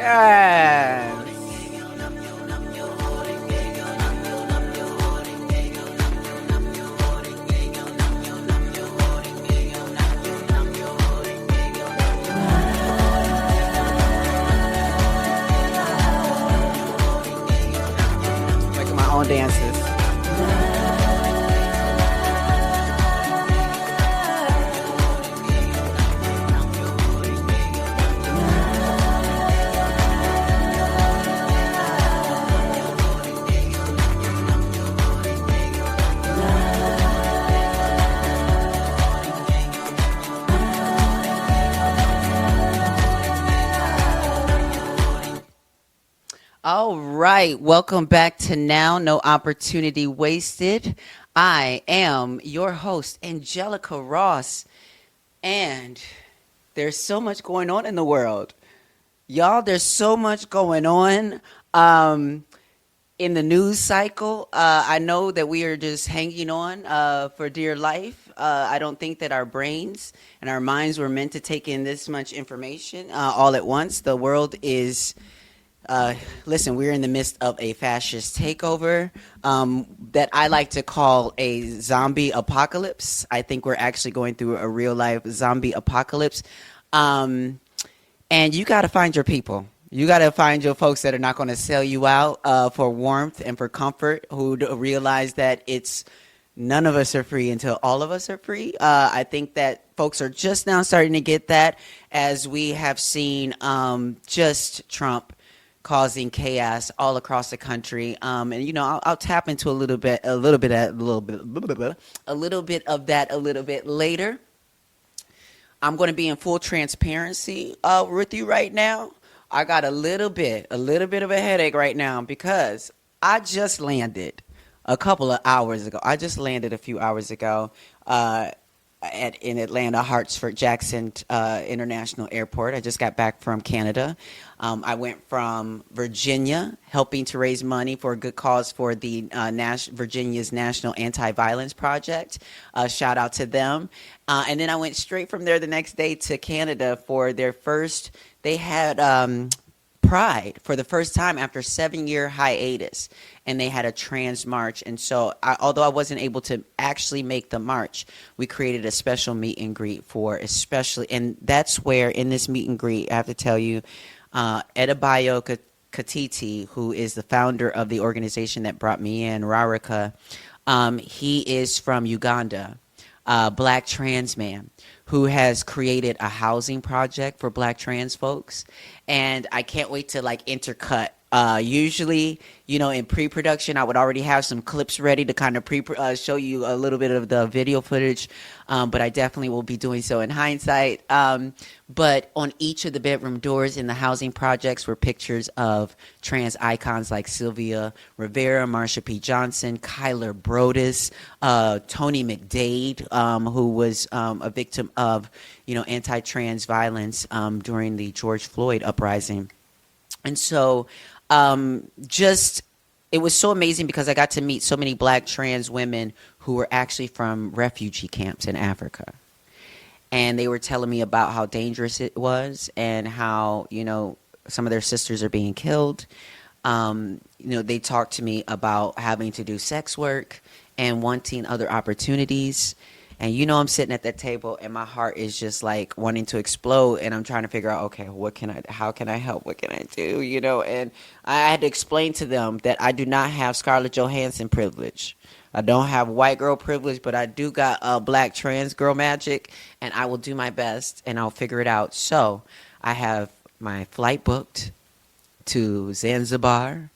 Yes. Making my own dances. All right, welcome back to Now No Opportunity Wasted. I am your host, Angelica Ross, and there's so much going on in the world. Y'all, there's so much going on in the news cycle. I know that we are just hanging on for dear life. I don't think that our brains and our minds were meant to take in this much information all at once. The world is listen, we're in the midst of a fascist takeover that I like to call a zombie apocalypse. I think we're actually going through a real life zombie apocalypse. And you got to find your people. You got to find your folks that are not going to sell you out for warmth and for comfort, who realize that it's none of us are free until all of us are free. I think that folks are just now starting to get that, as we have seen just Trump causing chaos all across the country. And you know, I'll tap into a little bit of that a little bit later. I'm going to be in full transparency with you right now. I got a little bit of a headache right now because I just landed a couple of hours ago. I just landed a few hours ago in Atlanta, Hartsfield-Jackson International Airport. I just got back from Canada. I went from Virginia, helping to raise money for a good cause for the Virginia's National Anti-Violence Project. Shout out to them. And then I went straight from there the next day to Canada for their first. They had Pride for the first time after a 7-year hiatus, and they had a trans march. And so although I wasn't able to actually make the march, we created a special meet and greet for especially, and that's where in this meet and greet, I have to tell you, Abigail Katiti, who is the founder of the organization that brought me in, Rarika, he is from Uganda, black trans man who has created a housing project for black trans folks. And I can't wait to like intercut. Usually, you know, in pre-production, I would already have some clips ready to kind of show you a little bit of the video footage, but I definitely will be doing so in hindsight. But on each of the bedroom doors in the housing projects were pictures of trans icons like Sylvia Rivera, Marsha P. Johnson, Kyler Brodus, Tony McDade, who was a victim of, you know, anti-trans violence during the George Floyd uprising. And so it was so amazing because I got to meet so many black trans women who were actually from refugee camps in Africa. And they were telling me about how dangerous it was and how, you know, some of their sisters are being killed. You know, they talked to me about having to do sex work and wanting other opportunities. And, you know, I'm sitting at that table and my heart is just like wanting to explode. And I'm trying to figure out, okay, how can I help? What can I do? You know, and I had to explain to them that I do not have Scarlett Johansson privilege. I don't have white girl privilege, but I do got black trans girl magic. And I will do my best and I'll figure it out. So I have my flight booked to Zanzibar.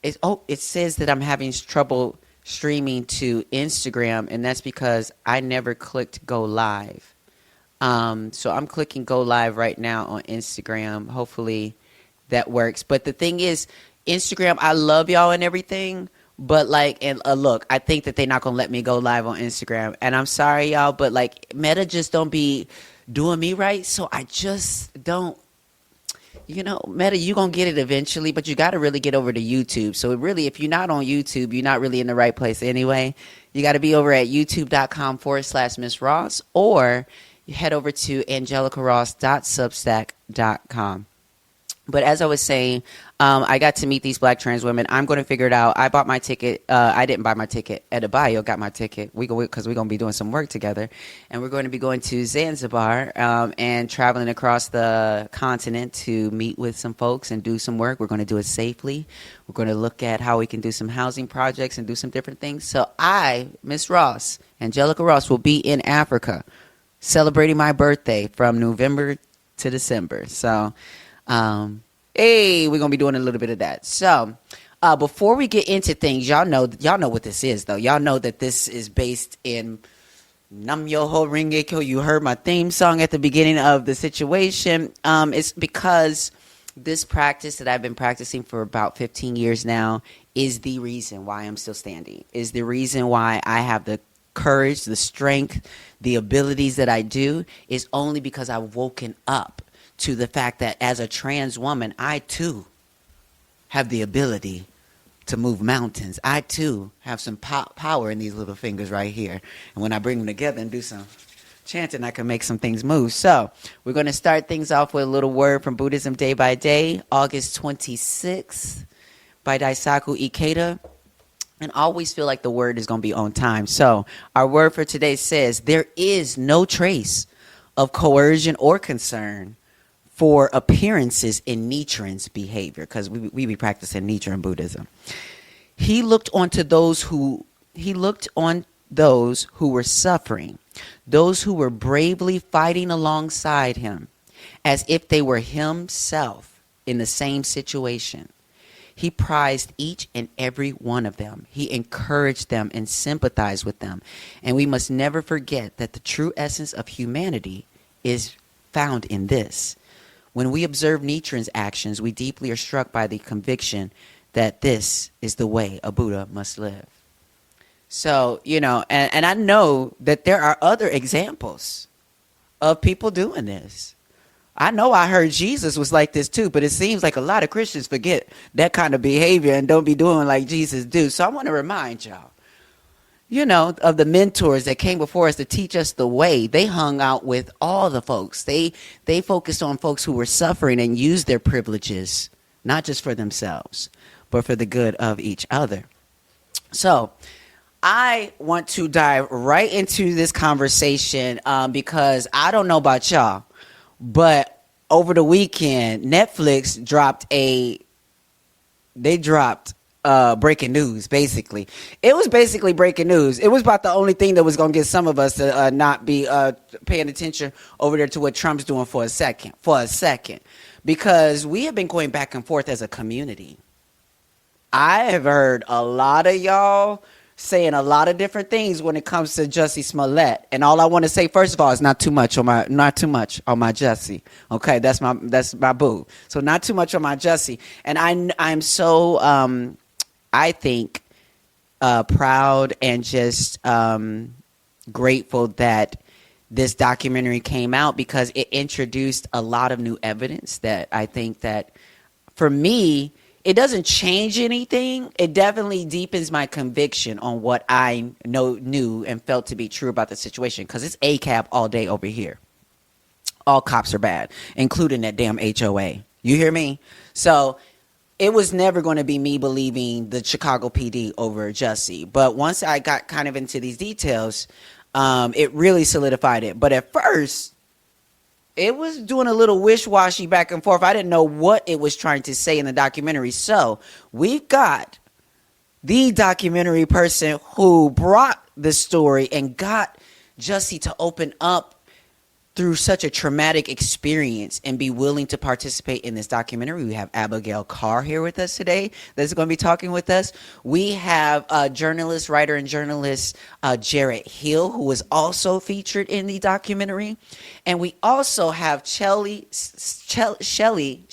It says that I'm having trouble streaming to Instagram, and that's because I never clicked go live. So I'm clicking go live right now on Instagram. Hopefully that works. But the thing is, Instagram, I love y'all and everything, but like, and look, I think that they're not gonna let me go live on Instagram, and I'm sorry y'all, but like Meta just don't be doing me right, so I just don't. You know, Meta, you're going to get it eventually, but you got to really get over to YouTube. So really, if you're not on YouTube, you're not really in the right place anyway. You got to be over at youtube.com/Miss Ross, or head over to angelicaross.substack.com. But as I was saying, I got to meet these black trans women. I'm going to figure it out. I bought my ticket. I didn't buy my ticket. Adebayo got my ticket. Because we're going to be doing some work together. And we're going to be going to Zanzibar and traveling across the continent to meet with some folks and do some work. We're going to do it safely. We're going to look at how we can do some housing projects and do some different things. So I, Miss Ross, Angelica Ross, will be in Africa celebrating my birthday from November to December. So... hey, we're gonna be doing a little bit of that. So, before we get into things, y'all know what this is, though. Y'all know that this is based in Nam Yoho Ringekyo. You heard my theme song at the beginning of the situation. It's because this practice that I've been practicing for about 15 years now is the reason why I'm still standing. Is the reason why I have the courage, the strength, the abilities that I do. Is only because I've woken up to the fact that as a trans woman, I too have the ability to move mountains. I too have some power in these little fingers right here. And when I bring them together and do some chanting, I can make some things move. So we're going to start things off with a little word from Buddhism Day by Day, August 26th by Daisaku Ikeda. And I always feel like the word is going to be on time. So our word for today says, there is no trace of coercion or concern for appearances in Nichiren's behavior, because we be practicing Nichiren Buddhism. He looked on those who were suffering, those who were bravely fighting alongside him, as if they were himself in the same situation. He prized each and every one of them. He encouraged them and sympathized with them. And we must never forget that the true essence of humanity is found in this. When we observe Nichiren's actions, we deeply are struck by the conviction that this is the way a Buddha must live. So, and I know that there are other examples of people doing this. I know I heard Jesus was like this too, but it seems like a lot of Christians forget that kind of behavior and don't be doing like Jesus do. So I want to remind y'all, of the mentors that came before us to teach us the way. They hung out with all the folks. They focused on folks who were suffering and used their privileges, not just for themselves, but for the good of each other. So I want to dive right into this conversation because I don't know about y'all, but over the weekend, Netflix dropped breaking news, basically. It was basically breaking news. It was about the only thing that was going to get some of us to not be paying attention over there to what Trump's doing for a second. Because we have been going back and forth as a community. I have heard a lot of y'all saying a lot of different things when it comes to Jussie Smollett. And all I want to say, first of all, is not too much on my Jussie. Okay, that's my boo. So not too much on my Jussie. And I'm so I think proud and just grateful that this documentary came out, because it introduced a lot of new evidence that I think that, for me, it doesn't change anything. It definitely deepens my conviction on what I knew and felt to be true about the situation, because it's ACAB all day over here. All cops are bad, including that damn HOA. You hear me? So it was never going to be me believing the Chicago PD over Jussie. But once I got kind of into these details, it really solidified it. But at first, it was doing a little wish-washy back and forth. I didn't know what it was trying to say in the documentary. So we've got the documentary person who brought the story and got Jussie to open up through such a traumatic experience and be willing to participate in this documentary. We have Abigail Carr here with us today that's going to be talking with us. We have writer and journalist Jarrett Hill, who was also featured in the documentary. And we also have Shelly Stanley,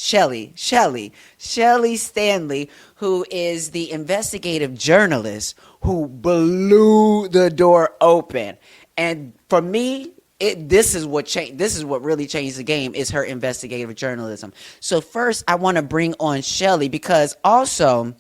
who is the investigative journalist who blew the door open. And for me, this is what really changed the game, is her investigative journalism. So first, I want to bring on Shelly, because also,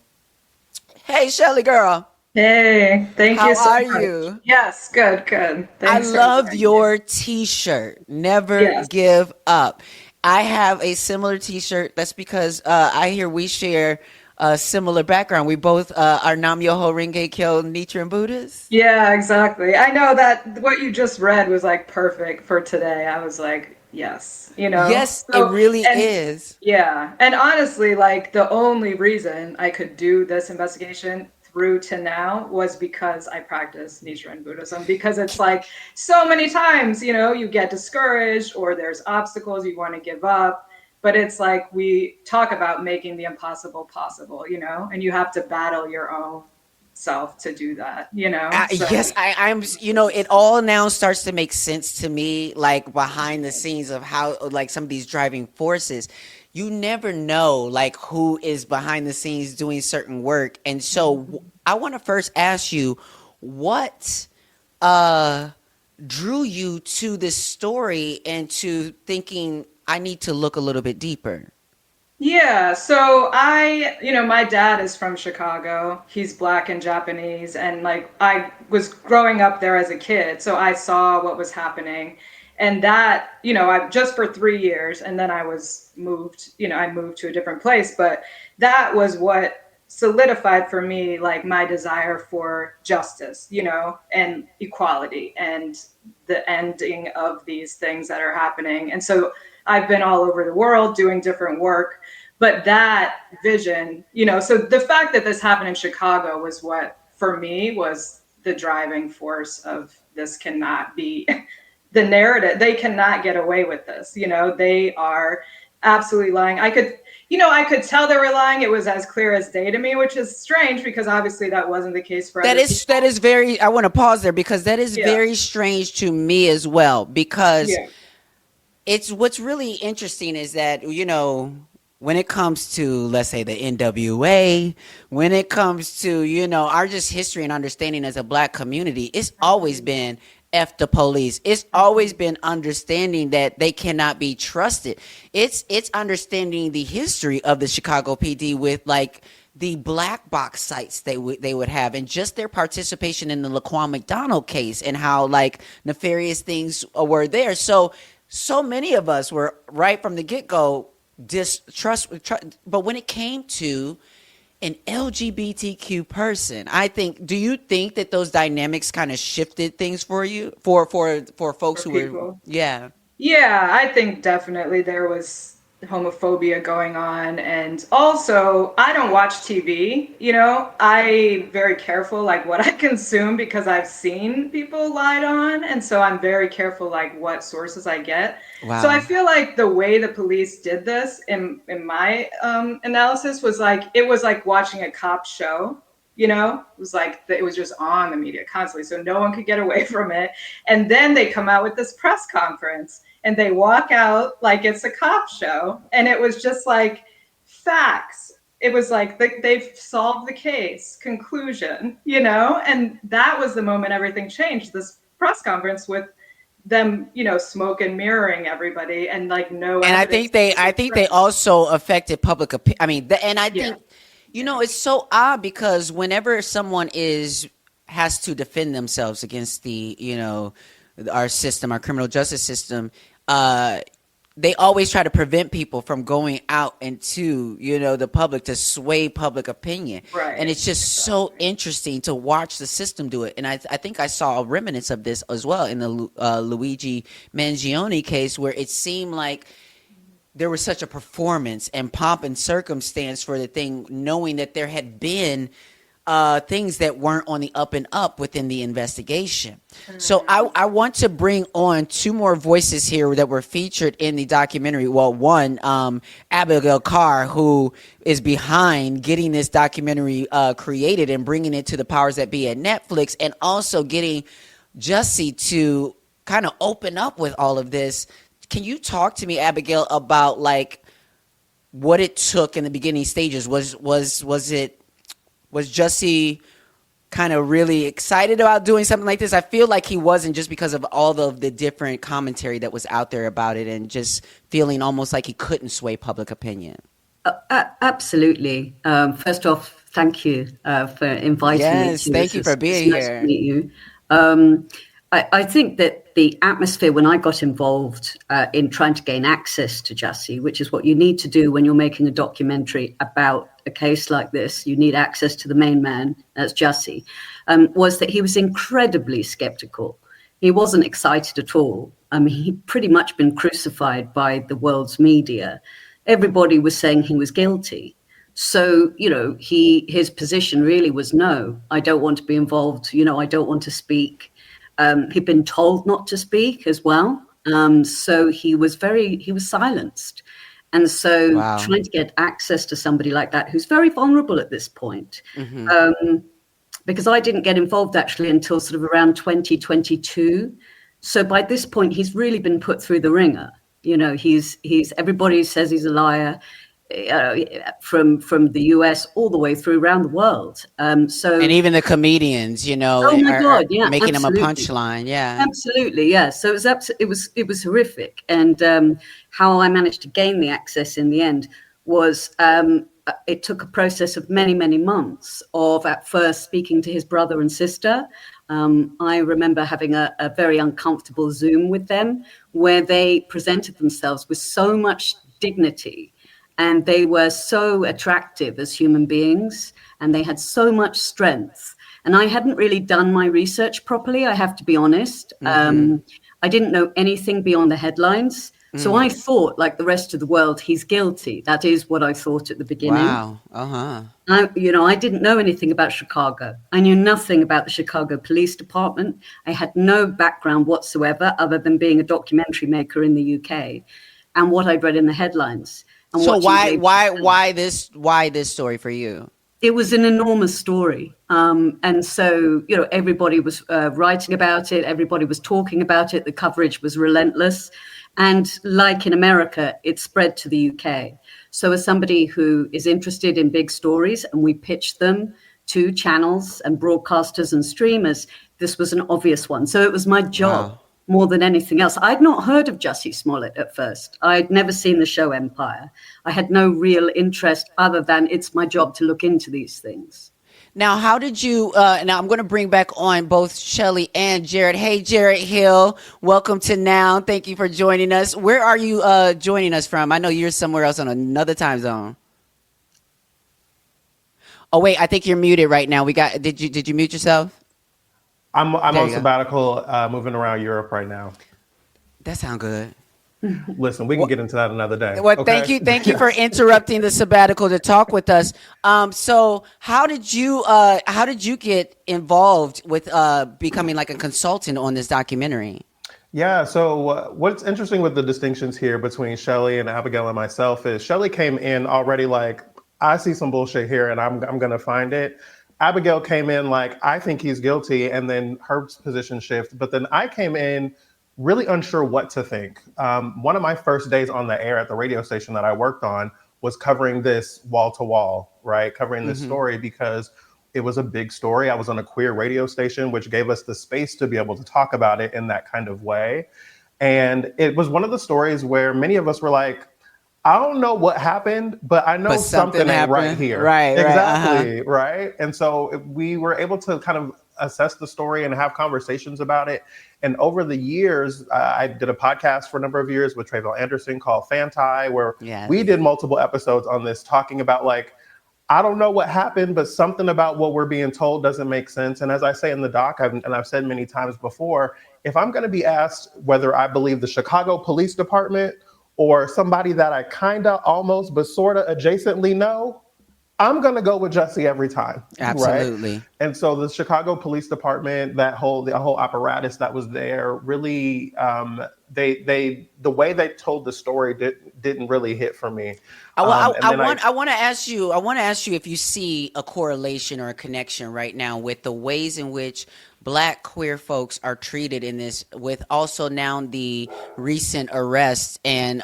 hey, Shelly girl, Hey, thank you How so are much. you? Yes, good, good. I Thanks for love inviting me. your t-shirt. Never Yes. give up. I have a similar t-shirt. That's because I hear we share a similar background. We both are Nam Myoho Renge Kyo Nichiren Buddhists. Yeah, exactly. I know that what you just read was like perfect for today. I was like, yes, you know? Yes, it So, really and is. yeah, and honestly, like the only reason I could do this investigation through to now was because I practice Nichiren Buddhism, because it's like so many times, you get discouraged or there's obstacles you want to give up. But it's like we talk about making the impossible possible, and you have to battle your own self to do that. So Yes, I'm. It all now starts to make sense to me, like behind the scenes of how, like some of these driving forces. You never know, like who is behind the scenes doing certain work, and so I want to first ask you, what uh drew you to this story and to thinking I need to look a little bit deeper. yeah, so my dad is from Chicago. He's black and Japanese, and like I was growing up there as a kid, so I saw what was happening. And that, I just for 3 years, and then I moved to a different place, but that was what solidified for me like my desire for justice, and equality and the ending of these things that are happening. And so I've been all over the world doing different work, but that vision, so the fact that this happened in Chicago was what for me was the driving force of this cannot be the narrative. They cannot get away with this. They are absolutely lying. I could tell they were lying. It was as clear as day to me, which is strange because obviously that wasn't the case for That other is that people. is very, I want to pause there because that is Yeah. very strange to me as well, because Yeah. it's what's really interesting is that when it comes to, let's say, the NWA, when it comes to our just history and understanding as a black community, it's always Mhm. been F the police. It's always Mhm. been understanding that they cannot be trusted. It's understanding the history of the Chicago PD with like the black box sites they would have, and just their participation in the Laquan McDonald case and how like nefarious things were there. So many of us were but when it came to an LGBTQ person, I think, do you think that those dynamics kind of shifted things for you, for folks For who were, people. yeah. Yeah, I think definitely there was homophobia going on. And also, I don't watch TV, I very careful like what I consume because I've seen people lied on. And so I'm very careful like what sources I get. So I Wow. feel like the way the police did this in my analysis was like, it was like watching a cop show. It was like it was just on the media constantly, so no one could get away from it. And then they come out with this press conference and they walk out like it's a cop show. And it was just like facts. It was like they've solved the case, conclusion. And that was the moment everything changed. This press conference with them, smoke and mirroring everybody and like no And evidence. I think they also affected public opinion. I mean, and I Yeah. think, Yeah. it's so odd because whenever someone has to defend themselves against our system, our criminal justice system, uh, they always try to prevent people from going out into the public to sway public opinion, and Right. it's just so Exactly. interesting to watch the system do it. And I think I saw a remnants of this as well in the Luigi Mangione case, where it seemed like there was such a performance and pomp and circumstance for the thing, knowing that there had been things that weren't on the up and up within the investigation. So Mm-hmm. I want to bring on two more voices here that were featured in the documentary. Well, one, Abigail Carr, who is behind getting this documentary created and bringing it to the powers that be at Netflix, and also getting Jussie to kind of open up with all of this. Can you talk to me, Abigail, about like what it took in the beginning stages? Was Jussie kind of really excited about doing something like this? I feel like he wasn't, just because of all of the different commentary that was out there about it, and just feeling almost like he couldn't sway public opinion. Absolutely. First off, Thank you for inviting me Yes, to this. thank you for It's being nice to here. meet you. Um, I think that the atmosphere when I got involved in trying to gain access to Jussie, which is what you need to do when you're making a documentary about a case like this, you need access to the main man, that's Jussie, was that he was incredibly skeptical. He wasn't excited at all. I mean, he'd pretty much been crucified by the world's media. Everybody was saying he was guilty. So, his position really was no, I don't want to be involved. I don't want to speak. He'd been told not to speak as well. So he was silenced. And so Wow. trying to get access to somebody like that, who's very vulnerable at this point, Hmm. because I didn't get involved actually until sort of around 2022. So by this point, he's really been put through the ringer. He's everybody says he's a liar, from the US all the way through around the world. And So, even the comedians, oh my are God, yeah, making them a absolutely. punchline. Yeah. Absolutely, yeah. So it was horrific, and how I managed to gain the access in the end was it took a process of many, many months of at first speaking to his brother and sister. I remember having a very uncomfortable Zoom with them where they presented themselves with so much dignity, and they were so attractive as human beings, and they had so much strength. And I hadn't really done my research properly, I have to be honest. Hmm. I didn't know anything beyond the headlines. So Mm. I thought, like the rest of the world, he's guilty. That is what I thought at the beginning. Wow. Uh-huh. I didn't know anything about Chicago. I knew nothing about the Chicago Police Department. I had no background whatsoever other than being a documentary maker in the UK and what I'd read in the headlines and So watching why Dave why Chappelle. why this story for you? It was an enormous story. And so, everybody was writing about it, everybody was talking about it, the coverage was relentless. And like in America, it spread to the UK. So, as somebody who is interested in big stories and we pitched them to channels and broadcasters and streamers, this was an obvious one. So, it was my job Wow. more than anything else. I'd not heard of Jussie Smollett at first. I'd never seen the show Empire. I had no real interest other than it's my job to look into these things. Now, how did you? Now, I'm going to bring back on both Shelly and Jared. Hey, Jared Hill, welcome to Now. Thank you for joining us. Where are you joining us from? I know you're somewhere else on another time zone. Oh wait, I think you're muted right now. We got. Did you mute yourself? I'm There on you go. sabbatical, moving around Europe right now. That sounds good. Listen, we can get into that another day. Well, Okay. thank you for Yes. interrupting the sabbatical to talk with us. So how did you get involved with becoming like a consultant on this documentary? Yeah. So what's interesting with the distinctions here between Shelly and Abigail and myself is Shelly came in already like, I see some bullshit here and I'm gonna find it. Abigail came in like, I think he's guilty, and then her position shift. But then I came in really unsure what to think. One of my first days on the air at the radio station that I worked on was covering this wall to wall, right? Covering this Hmm. story because it was a big story. I was on a queer radio station, which gave us the space to be able to talk about it in that kind of way. And it was one of the stories where many of us were like, I don't know what happened, but I But know something something ain't right happened. here. Right. Right. Uh huh. Exactly, right? And so we were able to kind of assess the story and have conversations about it. And over the years, I did a podcast for a number of years with Tre'vell Anderson called Fanti, where Yes. we did multiple episodes on this, talking about like, I don't know what happened, but something about what we're being told doesn't make sense. And as I say in the doc, and I've said many times before, if I'm going to be asked whether I believe the Chicago Police Department or somebody that I kind of almost but sort of adjacently know, I'm going to go with Jussie every time, right? Absolutely. And so the Chicago Police Department, the whole apparatus that was there, really, the way they told the story didn't really hit for me. And then I I want to ask you. I want to ask you if you see a correlation or a connection right now with the ways in which Black queer folks are treated in this, with also now the recent arrest and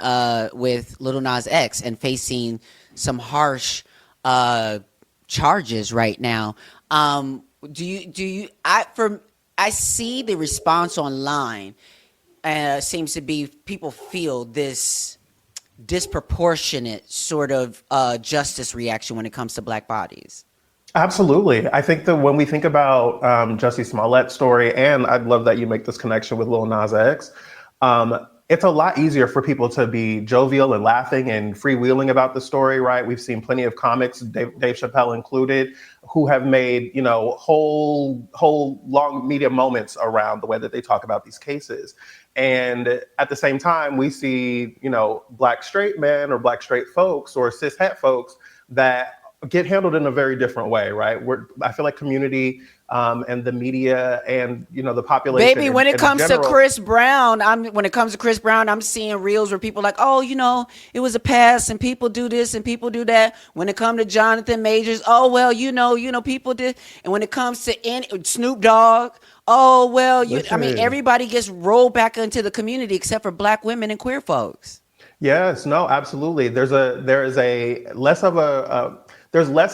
with Little Nas X and facing some harsh uh, charges right now. I see the response online. Seems to be people feel this disproportionate sort of justice reaction when it comes to Black bodies. Absolutely. I think that when we think about Jussie Smollett's story, and I'd love that you make this connection with Lil Nas X, it's a lot easier for people to be jovial and laughing and freewheeling about the story, right? We've seen plenty of comics, Dave Chappelle included, who have made, whole long media moments around the way that they talk about these cases. And at the same time, we see, black straight men or black straight folks or cis het folks that get handled in a very different way, right? I feel like community and the media and the population. Baby, when it comes to Chris Brown, I'm seeing reels where people like, oh, it was a past and people do this and people do that. When it comes to Jonathan Majors, oh well, people did. And when it comes to Snoop Dogg, oh well, everybody gets rolled back into the community except for black women and queer folks. Yes, no, absolutely. There's less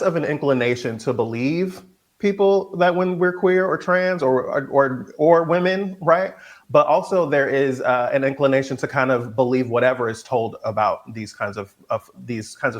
of an inclination to believe people that when we're queer or trans or women, right? But also there is an inclination to kind of believe whatever is told about these kinds of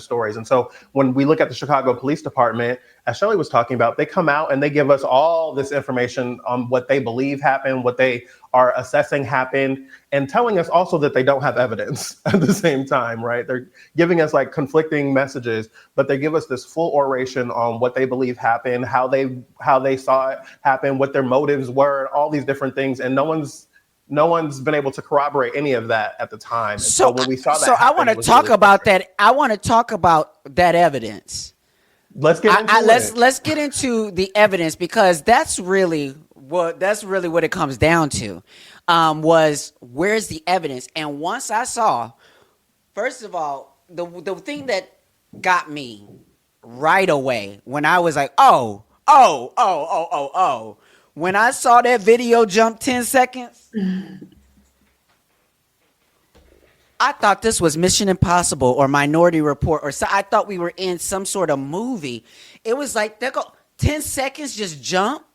stories. And so when we look at the Chicago Police Department, as Shelly was talking about, they come out and they give us all this information on what they believe happened, what they are assessing happened, and telling us also that they don't have evidence at the same time, right? They're giving us like conflicting messages, but they give us this full oration on what they believe happened, how they saw it happen, what their motives were, all these different things, and no one's been able to corroborate any of that at the time. And so when we saw that, I want to talk about that. I want to talk about that evidence. Let's get into it. Let's get into the evidence, because that's really what it comes down to. Was where's the evidence? And once I saw, first of all, the thing that got me right away when I was like, oh. When I saw that video jump 10 seconds, I thought this was Mission Impossible or Minority Report, or so. I thought we were in some sort of movie. It was like 10 seconds just jump,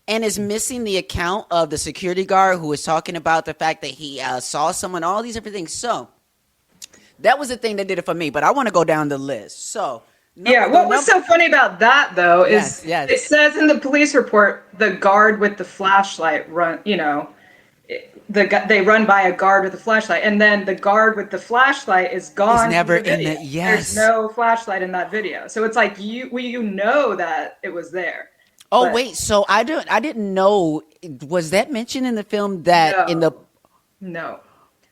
and is missing the account of the security guard who was talking about the fact that he saw someone, all these different things. So that was the thing that did it for me. But I want to go down the list. So. What was so funny about that, though, is it says in the police report, the guard with the flashlight they run by a guard with a flashlight, and then the guard with the flashlight is gone. He's never in it. Yes. There's no flashlight in that video. So it's like you know that it was there. Oh, wait. So I didn't know. Was that mentioned in the film that No.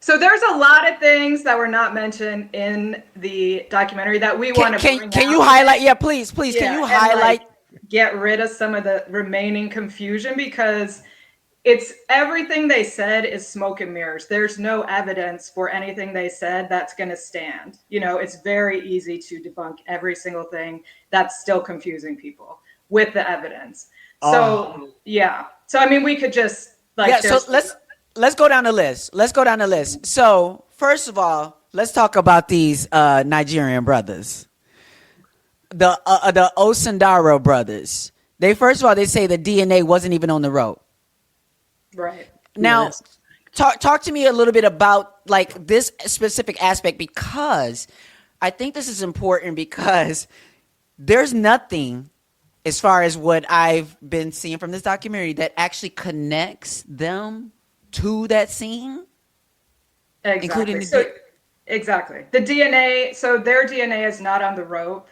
So there's a lot of things that were not mentioned in the documentary that we want to bring out. Can you highlight? Yeah, please. Can you highlight? Get rid of some of the remaining confusion, because it's everything they said is smoke and mirrors. There's no evidence for anything they said that's going to stand. It's very easy to debunk every single thing that's still confusing people with the evidence. So, So, I mean, we could just Let's go down the list. So, first of all, let's talk about these Nigerian brothers. The Osundaro brothers. They say the DNA wasn't even on the rope. Right. Now, talk to me a little bit about like this specific aspect, because I think this is important, because there's nothing, as far as what I've been seeing from this documentary, that actually connects them to that scene. Exactly. Exactly. The DNA, so their DNA is not on the rope.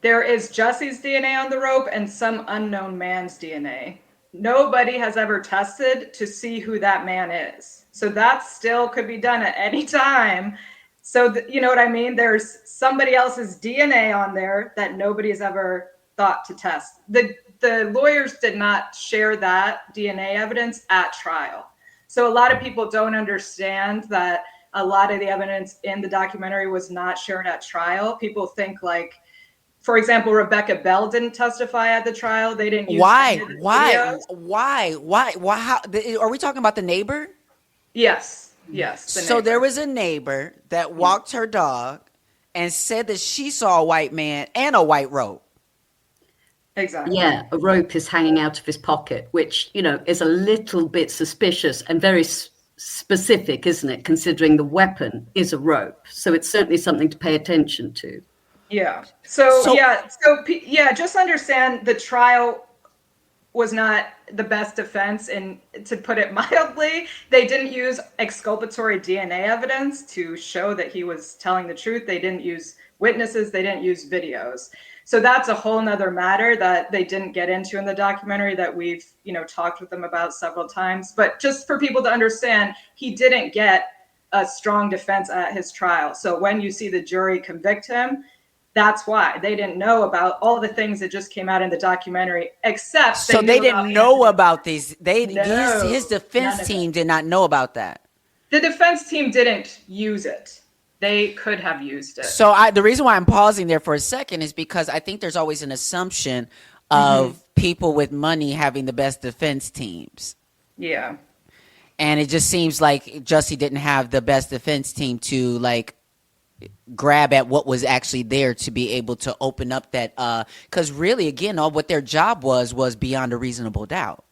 There is Jussie's DNA on the rope and some unknown man's DNA. Nobody has ever tested to see who that man is. So that still could be done at any time. So, you know what I mean? There's somebody else's DNA on there that nobody has ever thought to test. The lawyers did not share that DNA evidence at trial. So a lot of people don't understand that a lot of the evidence in the documentary was not shared at trial. People think like, for example, Rebecca Bell didn't testify at the trial. They didn't use Why? How, are we talking about the neighbor? Yes. So there was a neighbor that walked her dog and said that she saw a white man and a white rope. Exactly. Yeah, a rope is hanging out of his pocket, which, is a little bit suspicious and very specific, isn't it? Considering the weapon is a rope. So it's certainly something to pay attention to. Yeah. So, So yeah, just understand the trial was not the best defense, and to put it mildly, they didn't use exculpatory DNA evidence to show that he was telling the truth. They didn't use witnesses, they didn't use videos. So that's a whole nother matter that they didn't get into in the documentary that we've, talked with them about several times. But just for people to understand, he didn't get a strong defense at his trial. So when you see the jury convict him, that's why they didn't know about all the things that just came out in the documentary, except so they knew they about didn't know Anthony. about these. His No, none defense of it. team did not know about that. The defense team didn't use it. They could have used it. So the reason why I'm pausing there for a second is because I think there's always an assumption of people with money having the best defense teams. Yeah. And it just seems like Jussie didn't have the best defense team to like grab at what was actually there to be able to open up that because really again all what their job was beyond a reasonable doubt.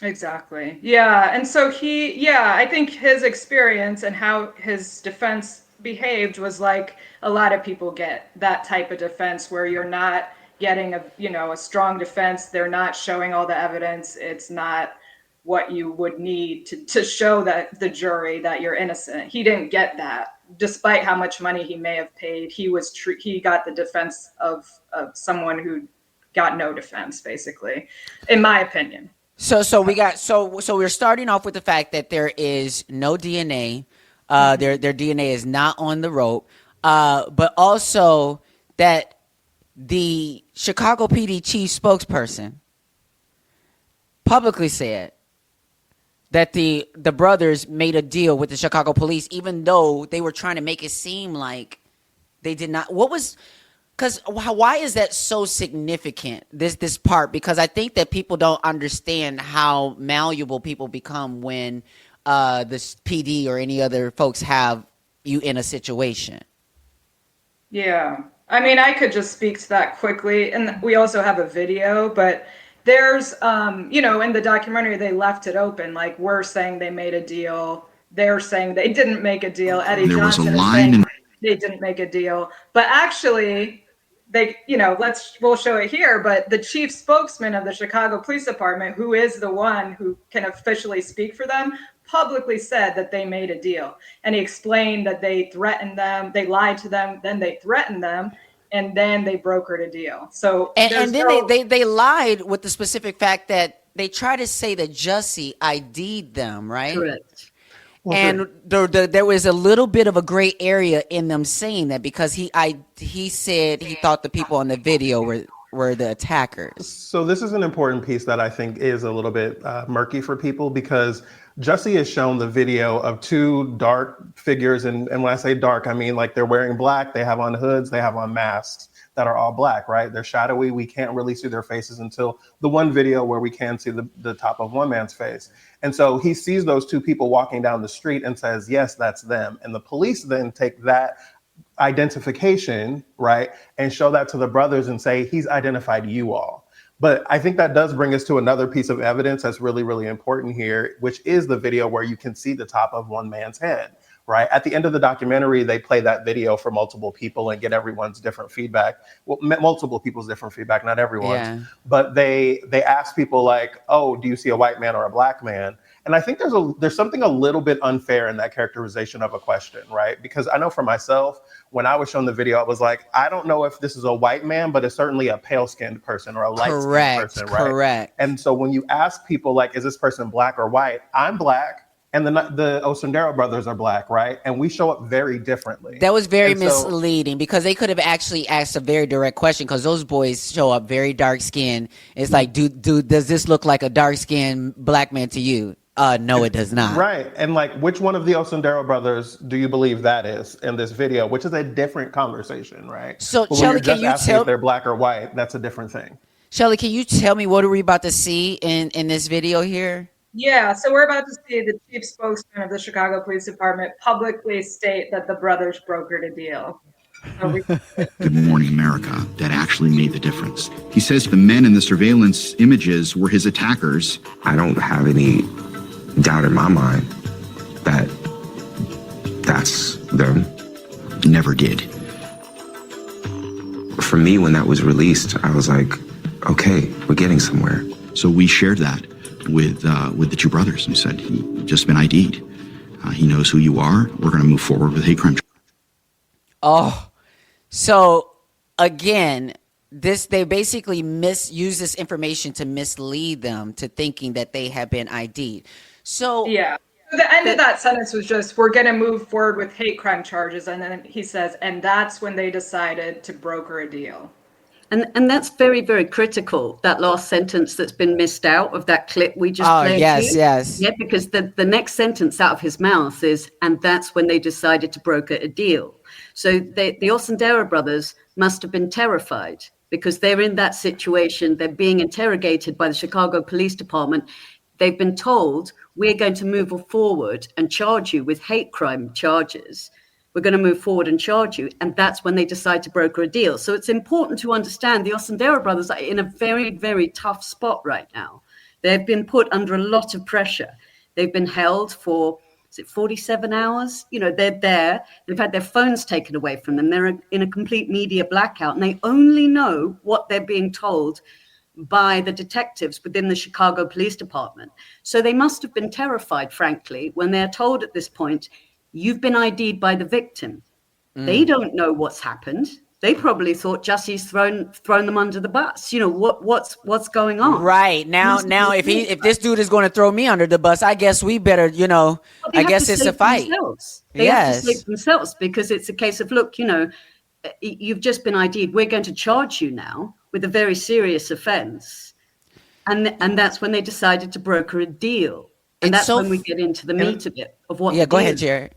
Exactly. Yeah. And so I think his experience and how his defense behaved was like a lot of people get that type of defense where you're not getting a strong defense. They're not showing all the evidence. It's not what you would need to show that the jury that you're innocent. He didn't get that. Despite how much money he may have paid, he got the defense of someone who got no defense, basically, in my opinion. So we're starting off with the fact that there is no DNA. Their DNA is not on the rope. But also that the Chicago PD chief spokesperson publicly said that the brothers made a deal with the Chicago police, even though they were trying to make it seem like they did not. Why is that so significant, this part? Because I think that people don't understand how malleable people become when the PD or any other folks have you in a situation. Yeah. I mean, I could just speak to that quickly. And we also have a video, but there's, in the documentary, they left it open. Like, we're saying they made a deal. They're saying they didn't make a deal. Eddie Johnson is saying they didn't make a deal. But actually, we'll show it here, but the chief spokesman of the Chicago Police Department, who is the one who can officially speak for them, publicly said that they made a deal. And he explained that they threatened them, they lied to them, then they threatened them, and then they brokered a deal. So and then they lied with the specific fact that they tried to say that Jussie ID'd them, right? Correct. Well, and there was a little bit of a gray area in them saying that because he said he thought the people on the video were the attackers. So this is an important piece that I think is a little bit murky for people, because Jussie has shown the video of two dark figures. And when I say dark, I mean like they're wearing black, they have on hoods, they have on masks that are all black, right? They're shadowy. We can't really see their faces until the one video where we can see the top of one man's face. And so he sees those two people walking down the street and says, yes, that's them. And the police then take that identification, right, and show that to the brothers and say, he's identified you all. But I think that does bring us to another piece of evidence that's really, really important here, which is the video where you can see the top of one man's head, right? At the end of the documentary, they play that video for multiple people and get everyone's different feedback. Well, multiple people's different feedback, not everyone's. Yeah. But they ask people like, oh, do you see a white man or a black man? And I think there's something a little bit unfair in that characterization of a question, right? Because I know for myself, when I was shown the video, I was like, I don't know if this is a white man, but it's certainly a pale-skinned person or a light-skinned person, right? Correct. And so when you ask people like, is this person black or white? I'm black. And the Osundero brothers are black, right? And we show up very differently. That was very misleading because they could have actually asked a very direct question, because those boys show up very dark skinned. It's like, does this look like a dark skinned black man to you? No, it does not. Right. And like, which one of the Osundero brothers do you believe that is in this video? Which is a different conversation, right? So, Shelly, can you tell if they're black or white? That's a different thing. Shelly, can you tell me what are we about to see in this video here? Yeah, so we're about to see the chief spokesman of the Chicago Police Department publicly state that the brothers brokered a deal. Good Morning America that actually made the difference. He says the men in the surveillance images were his attackers. I don't have any doubt in my mind that that's them. Never did. for me, when that was released, I was like, okay, we're getting somewhere. So we shared that with the two brothers and said, he's just been ID'd. He knows who you are. We're going to move forward with hate crime. Oh, so again, they basically use this information to mislead them to thinking that they have been ID'd. So yeah. The end of that sentence was just, we're going to move forward with hate crime charges. And then he says, and that's when they decided to broker a deal. And that's very, very critical, that last sentence that's been missed out of that clip we just played. Yes. Yeah, because the next sentence out of his mouth is, and that's when they decided to broker a deal. So the Orsendera brothers must have been terrified because they're in that situation. They're being interrogated by the Chicago Police Department. They've been told, we're going to move forward and charge you with hate crime charges. We're going to move forward and charge you. And that's when they decide to broker a deal. So it's important to understand the Orsendera brothers are in a very, very tough spot right now. They've been put under a lot of pressure. They've been held for, 47 hours? They're there. They've had their phones taken away from them. They're in a complete media blackout. And they only know what they're being told by the detectives within the Chicago Police Department. So they must have been terrified, frankly, when they're told at this point, you've been ID'd by the victim. They don't know what's happened. They probably thought Jussie's thrown them under the bus. What's going on? Right. Now if this dude is going to throw me under the bus, I guess we better, Well, I guess it's a fight. They have to save themselves because it's a case of, look, you've just been ID'd. We're going to charge you now with a very serious offense. And that's when they decided to broker a deal. And that's when we get into the meat of it, of what. Yeah, go ahead, Jared.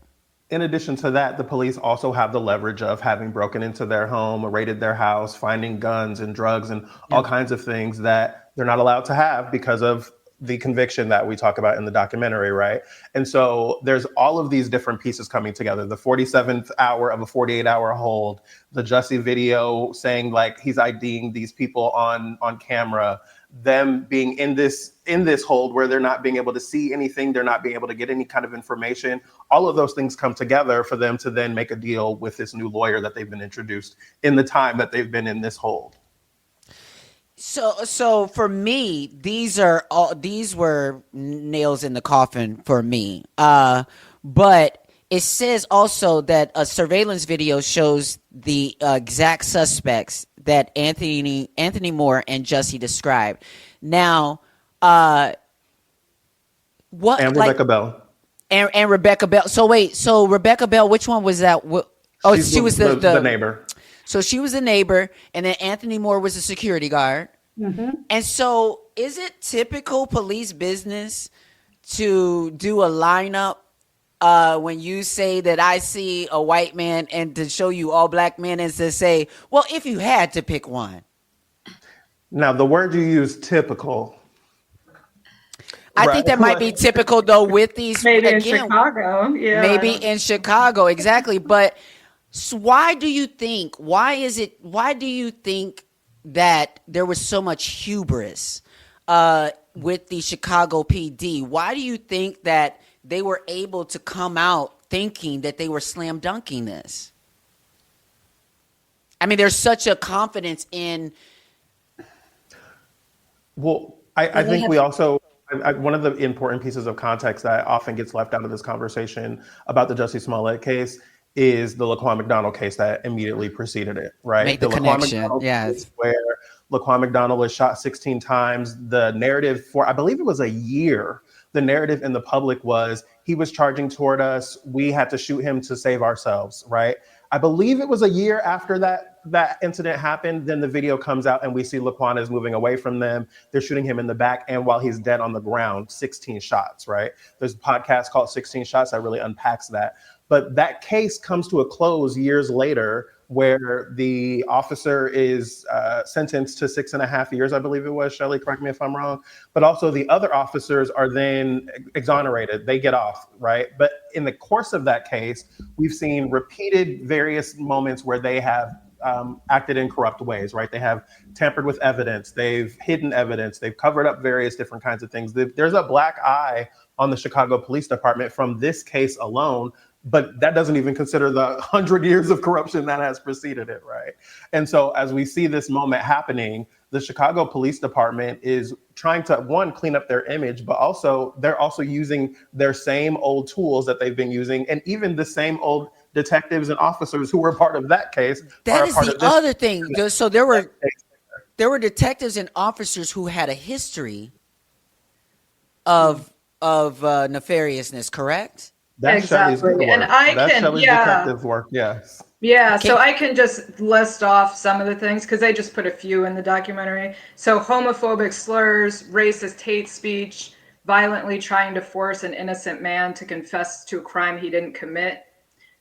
In addition to that, the police also have the leverage of having broken into their home, raided their house, finding guns and drugs and all kinds of things that they're not allowed to have because of the conviction that we talk about in the documentary, right? And so there's all of these different pieces coming together. The 47th hour of a 48-hour hold, the Jussie video saying like he's IDing these people on camera, them being in this hold where they're not being able to see anything, they're not being able to get any kind of information. All of those things come together for them to then make a deal with this new lawyer that they've been introduced in the time that they've been in this hold. So for me, these were nails in the coffin for me. But it says also that a surveillance video shows the exact suspects that Anthony Moore and Jussie described. Now, what and Rebecca Bell and Rebecca Bell. So Rebecca Bell, which one was that? She was the neighbor. So she was a neighbor, and then Anthony Moore was a security guard. Mm-hmm. And so, is it typical police business to do a lineup when you say that I see a white man and to show you all black men and to say, well, if you had to pick one? Now, the word you use, typical. I think that might be typical, though, with these. Maybe in Chicago. Yeah. Maybe in Chicago, exactly. But so why do you think that there was so much hubris with the Chicago PD? Why do you think that they were able to come out thinking that they were slam dunking this? I mean, there's such a confidence in. Well, I think we also, one of the important pieces of context that often gets left out of this conversation about the Jussie Smollett case is the Laquan McDonald case that immediately preceded it, right? Make the connection, yes. Where Laquan McDonald was shot 16 times. The narrative for, I believe it was a year, the narrative in the public was he was charging toward us. We had to shoot him to save ourselves, right? I believe it was a year after that incident happened. Then the video comes out and we see Laquan is moving away from them. They're shooting him in the back. And while he's dead on the ground, 16 shots, right? There's a podcast called 16 Shots that really unpacks that. But that case comes to a close years later where the officer is sentenced to 6.5 years, I believe it was. Shelly, correct me if I'm wrong. But also the other officers are then exonerated. They get off, right? But in the course of that case, we've seen repeated various moments where they have acted in corrupt ways, right? They have tampered with evidence. They've hidden evidence. They've covered up various different kinds of things. There's a black eye on the Chicago Police Department from this case alone, but that doesn't even consider the 100 years of corruption that has preceded it, right? And so as we see this moment happening, the Chicago Police Department is trying to, one, clean up their image, but also they're also using their same old tools that they've been using, and even the same old detectives and officers who were part of that case That are a is part the of this. other thing. So there were detectives and officers who had a history of nefariousness, correct? That's Shelly's good Exactly. And work. That's Shelly's detective work, yes. Yeah, Okay. so I can just list off some of the things because they just put a few in the documentary. So homophobic slurs, racist hate speech, violently trying to force an innocent man to confess to a crime he didn't commit,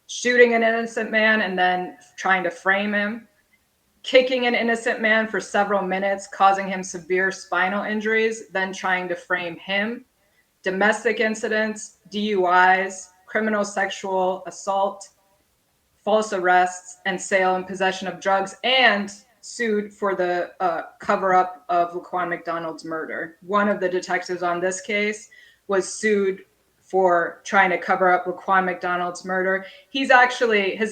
shooting an innocent man and then trying to frame him, kicking an innocent man for several minutes, causing him severe spinal injuries, then trying to frame him, domestic incidents, DUIs, criminal sexual assault, false arrests, and sale and possession of drugs, and sued for the cover-up of Laquan McDonald's murder. One of the detectives on this case was sued for trying to cover up Laquan McDonald's murder. His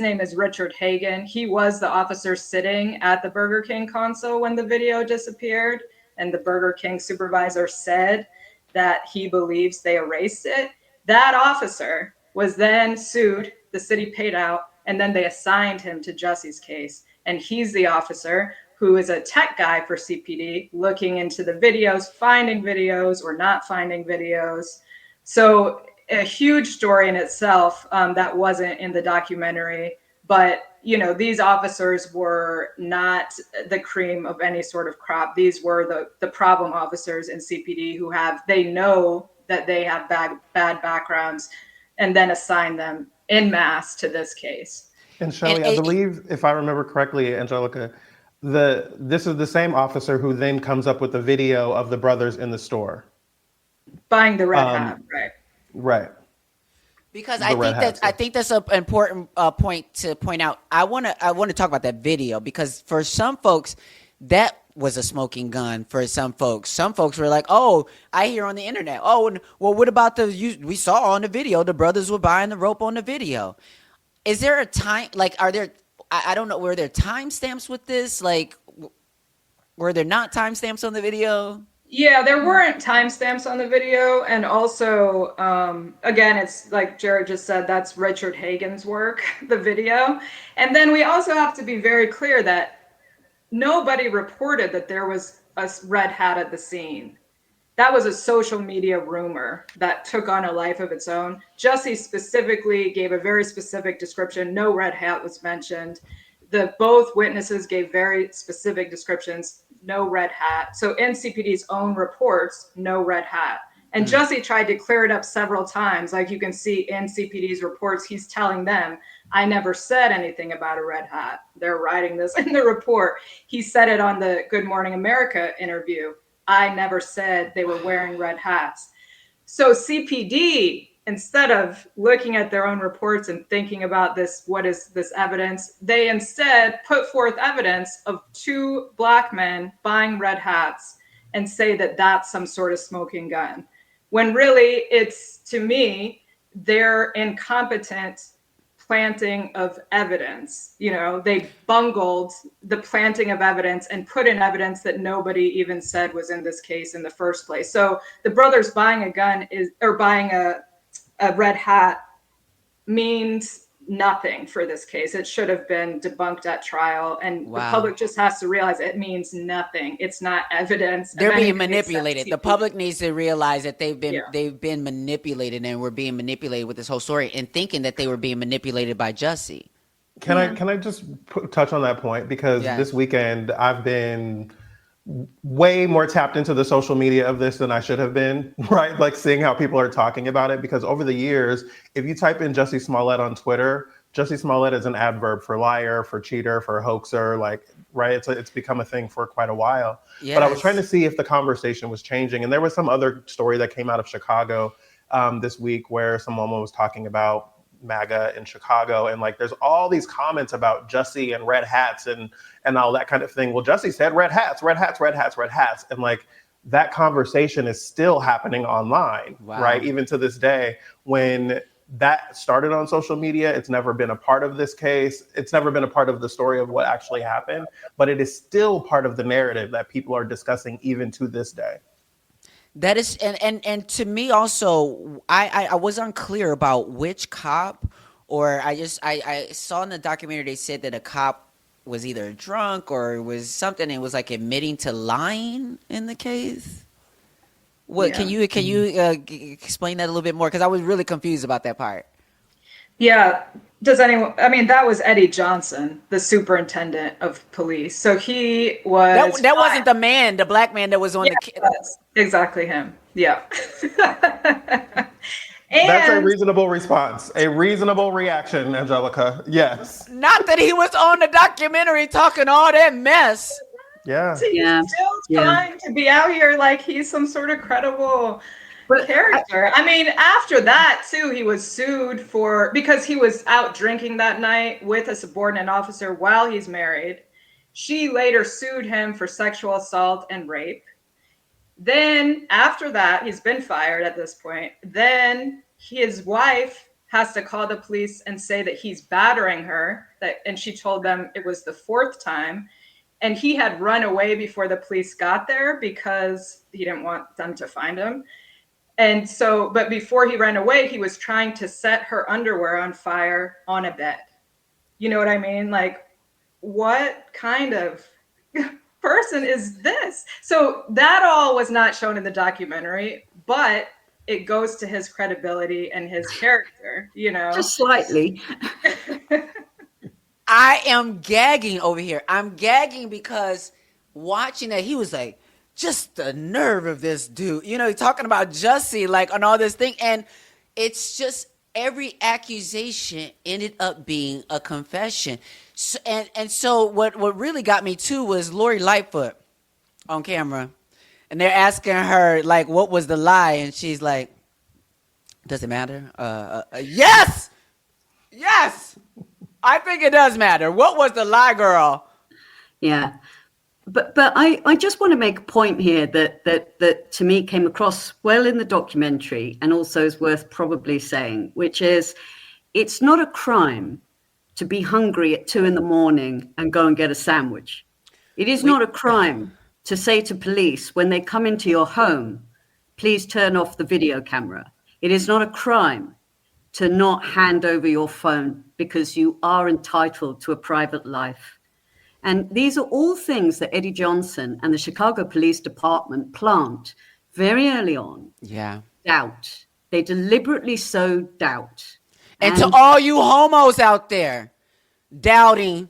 name is Richard Hagan. He was the officer sitting at the Burger King console when the video disappeared, and the Burger King supervisor said that he believes they erased it. That officer was then sued, the city paid out, and then they assigned him to Jussie's case. And he's the officer who is a tech guy for CPD, looking into the videos, finding videos or not finding videos. So a huge story in itself that wasn't in the documentary. But, you know, these officers were not the cream of any sort of crop. These were the problem officers in CPD who they know that they have bad backgrounds, and then assign them en masse to this case. And Shelly, I believe, if I remember correctly, Angelica, this is the same officer who then comes up with the video of the brothers in the store. Buying the red hat, right? Right. Because I think that's an important point to point out. I want to talk about that video because for some folks, that was a smoking gun. For some folks were like, "Oh, I hear on the internet. Oh, well, what about we saw on the video the brothers were buying the rope on the video." Is there a time? Like, are there? I don't know. Were there timestamps with this? Like, were there not timestamps on the video? Yeah, there weren't timestamps on the video. And also, again, it's like Jared just said, that's Richard Hagan's work, the video. And then we also have to be very clear that nobody reported that there was a red hat at the scene. That was a social media rumor that took on a life of its own. Jussie specifically gave a very specific description. No red hat was mentioned. Both witnesses gave very specific descriptions. No red hat. So in CPD's own reports, no red hat. And Jussie tried to clear it up several times. Like you can see in CPD's reports, he's telling them, I never said anything about a red hat. They're writing this in the report. He said it on the Good Morning America interview. I never said they were wearing red hats. So CPD, instead of looking at their own reports and thinking about this, what is this evidence, they instead put forth evidence of two black men buying red hats and say that that's some sort of smoking gun. When really it's, to me, their incompetent planting of evidence. You know, they bungled the planting of evidence and put in evidence that nobody even said was in this case in the first place. So the brothers buying a gun buying a red hat means nothing for this case. It should have been debunked at trial, and the public just has to realize it means nothing. It's not evidence. They're being manipulated. The public needs to realize that they've been manipulated, and we're being manipulated with this whole story and thinking that they were being manipulated by Jussie. Can I just touch on that point? Because this weekend I've been way more tapped into the social media of this than I should have been, right? Like seeing how people are talking about it, because over the years, if you type in Jussie Smollett on Twitter, Jussie Smollett is an adverb for liar, for cheater, for hoaxer, like, right? It's become a thing for quite a while. Yes. But I was trying to see if the conversation was changing. And there was some other story that came out of Chicago this week where some woman was talking about MAGA in Chicago, and like there's all these comments about Jussie and red hats and all that kind of thing. Well, Jussie said red hats, and like that conversation is still happening online, right? Even to this day, when that started on social media. It's never been a part of this case. It's never been a part of the story of what actually happened, but it is still part of the narrative that people are discussing even to this day. That is, and to me also, I was unclear about which cop, or I saw in the documentary they said that a cop was either drunk or was something and was like admitting to lying in the case. What can you explain that a little bit more? Because I was really confused about that part. Yeah. Does anyone? I mean, that was Eddie Johnson, the superintendent of police. So he was. That wasn't the man, the black man that was on the. That's exactly him. Yeah. That's a reasonable response, a reasonable reaction, Angelica. Yes. Not that he was on the documentary talking all that mess. Yeah. He's still trying to be out here like he's some sort of credible character. I mean, after that too, he was sued because he was out drinking that night with a subordinate officer while he's married. She later sued him for sexual assault and rape. Then after that, he's been fired at this point. Then his wife has to call the police and say that he's battering her, and she told them it was the 4th time. And he had run away before the police got there because he didn't want them to find him. And so, but before he ran away, he was trying to set her underwear on fire on a bed. You know what I mean? Like, what kind of person is this? So that all was not shown in the documentary, but it goes to his credibility and his character, you know? Just slightly. I am gagging over here. I'm gagging because watching that, he was like, just the nerve of this dude. You know, he's talking about Jussie, like, on all this thing. And it's just every accusation ended up being a confession. So, and so what really got me, too, was Lori Lightfoot on camera. And they're asking her, like, what was the lie? And she's like, does it matter? Yes! Yes! I think it does matter. What was the lie, girl? Yeah. But I just want to make a point here that to me came across well in the documentary and also is worth probably saying, which is it's not a crime to be hungry at 2 a.m. and go and get a sandwich. It is not a crime to say to police when they come into your home, please turn off the video camera. It is not a crime to not hand over your phone because you are entitled to a private life. And these are all things that Eddie Johnson and the Chicago Police Department plant very early on. Yeah. Doubt. They deliberately sow doubt. And to all you homos out there doubting,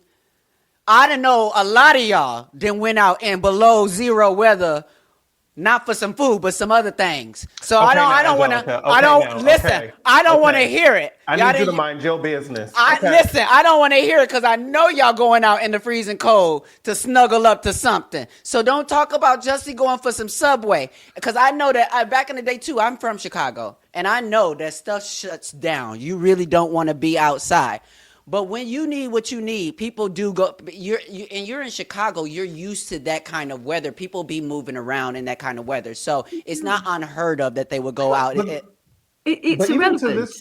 I don't know, a lot of y'all then went out in below zero weather, not for some food, but some other things. So Okay, I don't want to, okay. I don't want to hear it. I need you to mind your business. Listen, I don't want to hear it because I know y'all going out in the freezing cold to snuggle up to something. So don't talk about Jussie going for some Subway, because I know that back in the day too, I'm from Chicago, and I know that stuff shuts down. You really don't want to be outside. But when you need what you need, people do go. You're in Chicago. You're used to that kind of weather. People be moving around in that kind of weather, so it's not unheard of that they would go out. It's irrelevant.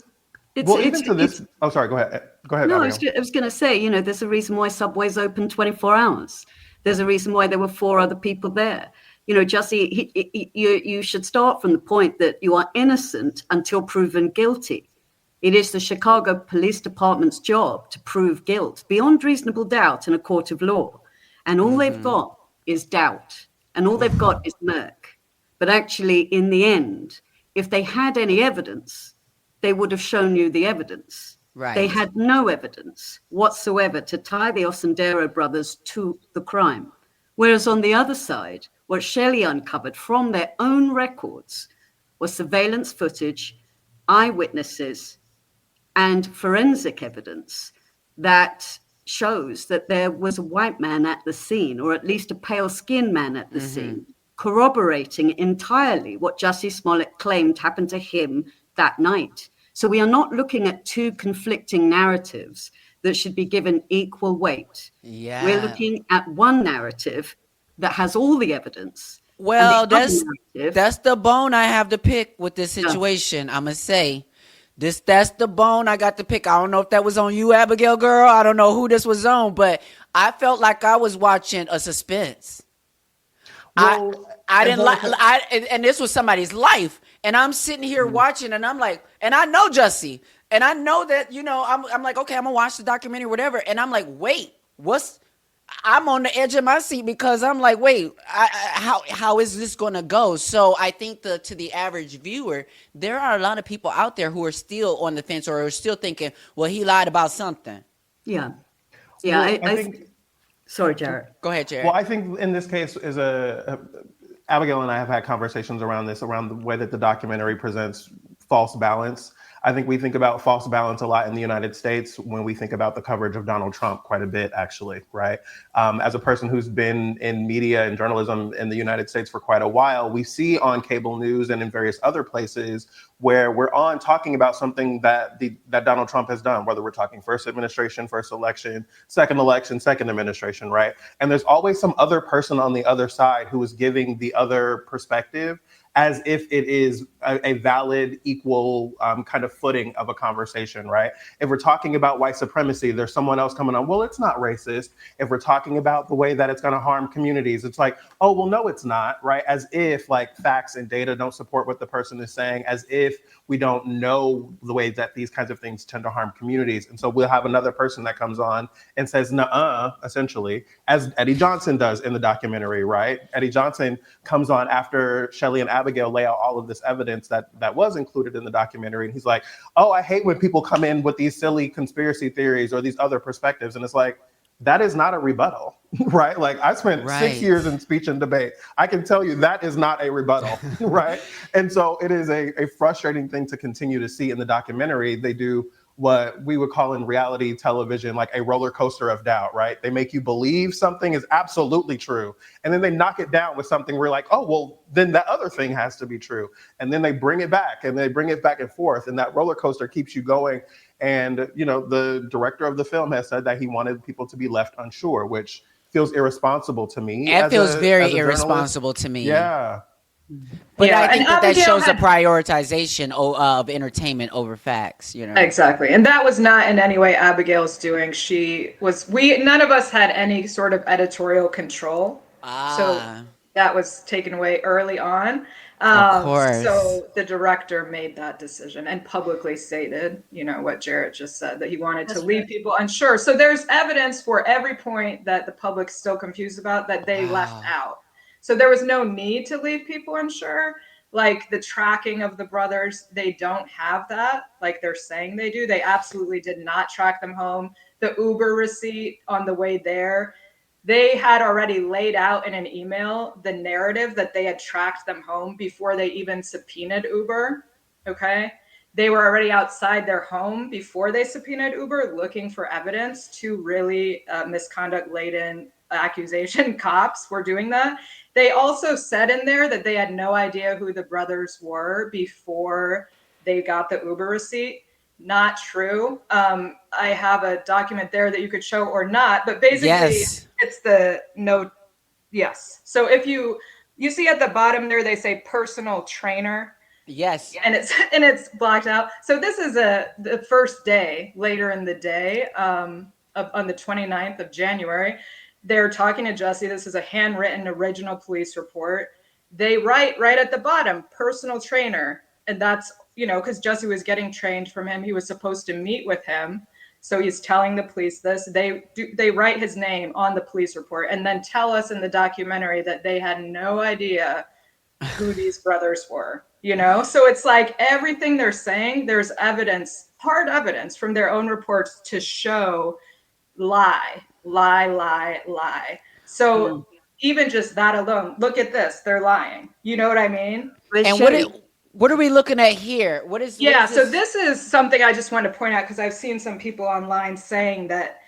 Oh, sorry. Go ahead. No, I Abigail. was going to say, there's a reason why Subway's open 24 hours. There's a reason why there were 4 other people there. Jussie, you should start from the point that you are innocent until proven guilty. It is the Chicago Police Department's job to prove guilt beyond reasonable doubt in a court of law. And all they've got is doubt. And all they've got is murk. But actually, in the end, if they had any evidence, they would have shown you the evidence. Right. They had no evidence whatsoever to tie the Osendero brothers to the crime. Whereas on the other side, what Shelly uncovered from their own records was surveillance footage, eyewitnesses, and forensic evidence that shows that there was a white man at the scene, or at least a pale-skinned man at the scene, corroborating entirely what Jussie Smollett claimed happened to him that night. So we are not looking at 2 conflicting narratives that should be given equal weight. Yeah. We're looking at one narrative that has all the evidence. Well, that's the bone I have to pick with this situation. I'm going to say That's the bone I got to pick. I don't know if that was on you, Abigail girl. I don't know who this was on, but I felt like I was watching a suspense. Well, I didn't like Angelica, and this was somebody's life, and I'm sitting here watching, and I'm like, and I know Jussie, and I know that I'm like, okay, I'm gonna watch the documentary, whatever, and I'm like, wait, I'm on the edge of my seat because I'm like, wait, how is this gonna go? So I think to the average viewer, there are a lot of people out there who are still on the fence or are still thinking, well, he lied about something. Yeah. well, I think. Sorry, Jared. Go ahead, Jared. Well, I think in this case is Abigail and I have had conversations around the way that the documentary presents false balance. I think we think about false balance a lot in the United States when we think about the coverage of Donald Trump quite a bit, actually, right? As a person who's been in media and journalism in the United States for quite a while, we see on cable news and in various other places where we're on talking about something that Donald Trump has done, whether we're talking first administration, first election, second administration, right? And there's always some other person on the other side who is giving the other perspective as if it is a valid, equal kind of footing of a conversation, right? If we're talking about white supremacy, there's someone else coming on, well, it's not racist. If we're talking about the way that it's gonna harm communities, it's like, oh, well, no, it's not, right? As if like facts and data don't support what the person is saying, as if we don't know the way that these kinds of things tend to harm communities. And so we'll have another person that comes on and says, nuh-uh, essentially, as Eddie Johnson does in the documentary, right? Eddie Johnson comes on after Shelly and Abigail lay out all of this evidence that was included in the documentary. And he's like, oh, I hate when people come in with these silly conspiracy theories or these other perspectives. And it's like, that is not a rebuttal, right? Like I spent 6 years in speech and debate. I can tell you that is not a rebuttal, right? And so it is a frustrating thing to continue to see in the documentary. They do what we would call in reality television, like a roller coaster of doubt, right? They make you believe something is absolutely true. And then they knock it down with something where like, oh, well, then that other thing has to be true. And then they bring it back and they bring it back and forth. And that roller coaster keeps you going. And, you know, the director of the film has said that he wanted people to be left unsure, which feels irresponsible to me. It feels very irresponsible to me. Yeah. But Yeah, I think and that Abigail shows a had- prioritization of entertainment over facts, you know. Exactly. And that was not in any way Abigail's doing. None of us had any sort of editorial control. So that was taken away early on. Of course. So the director made that decision and publicly stated, you know, what Jarrett just said, that he wanted to leave people unsure. So there's evidence for every point that the public's still confused about that they left out. So there was no need to leave people unsure. Like the tracking of the brothers, they don't have that like they're saying they do. They absolutely did not track them home. The Uber receipt on the way there, they had already laid out in an email the narrative that they had tracked them home before they even subpoenaed Uber. Okay. They were already outside their home before they subpoenaed Uber looking for evidence. Two really misconduct laden accusation cops were doing that. They also said in there that they had no idea who the brothers were before they got the Uber receipt. Not true. I have a document there that you could show or not, but basically it's the note. Yes. So if you see at the bottom there, they say personal trainer. Yes. And it's blocked out. So this is the first day later in the day on the 29th of January. They're talking to Jussie. This is a handwritten original police report. They write right at the bottom, personal trainer. And that's, you know, because Jussie was getting trained from him. He was supposed to meet with him. So he's telling the police this. They write his name on the police report and then tell us in the documentary that they had no idea who these brothers were, you know? So it's like everything they're saying, there's evidence, hard evidence from their own reports to show lie. So even just that alone, look at this, they're lying. You know what I mean? And what are we looking at here? So this is something I just want to point out because I've seen some people online saying that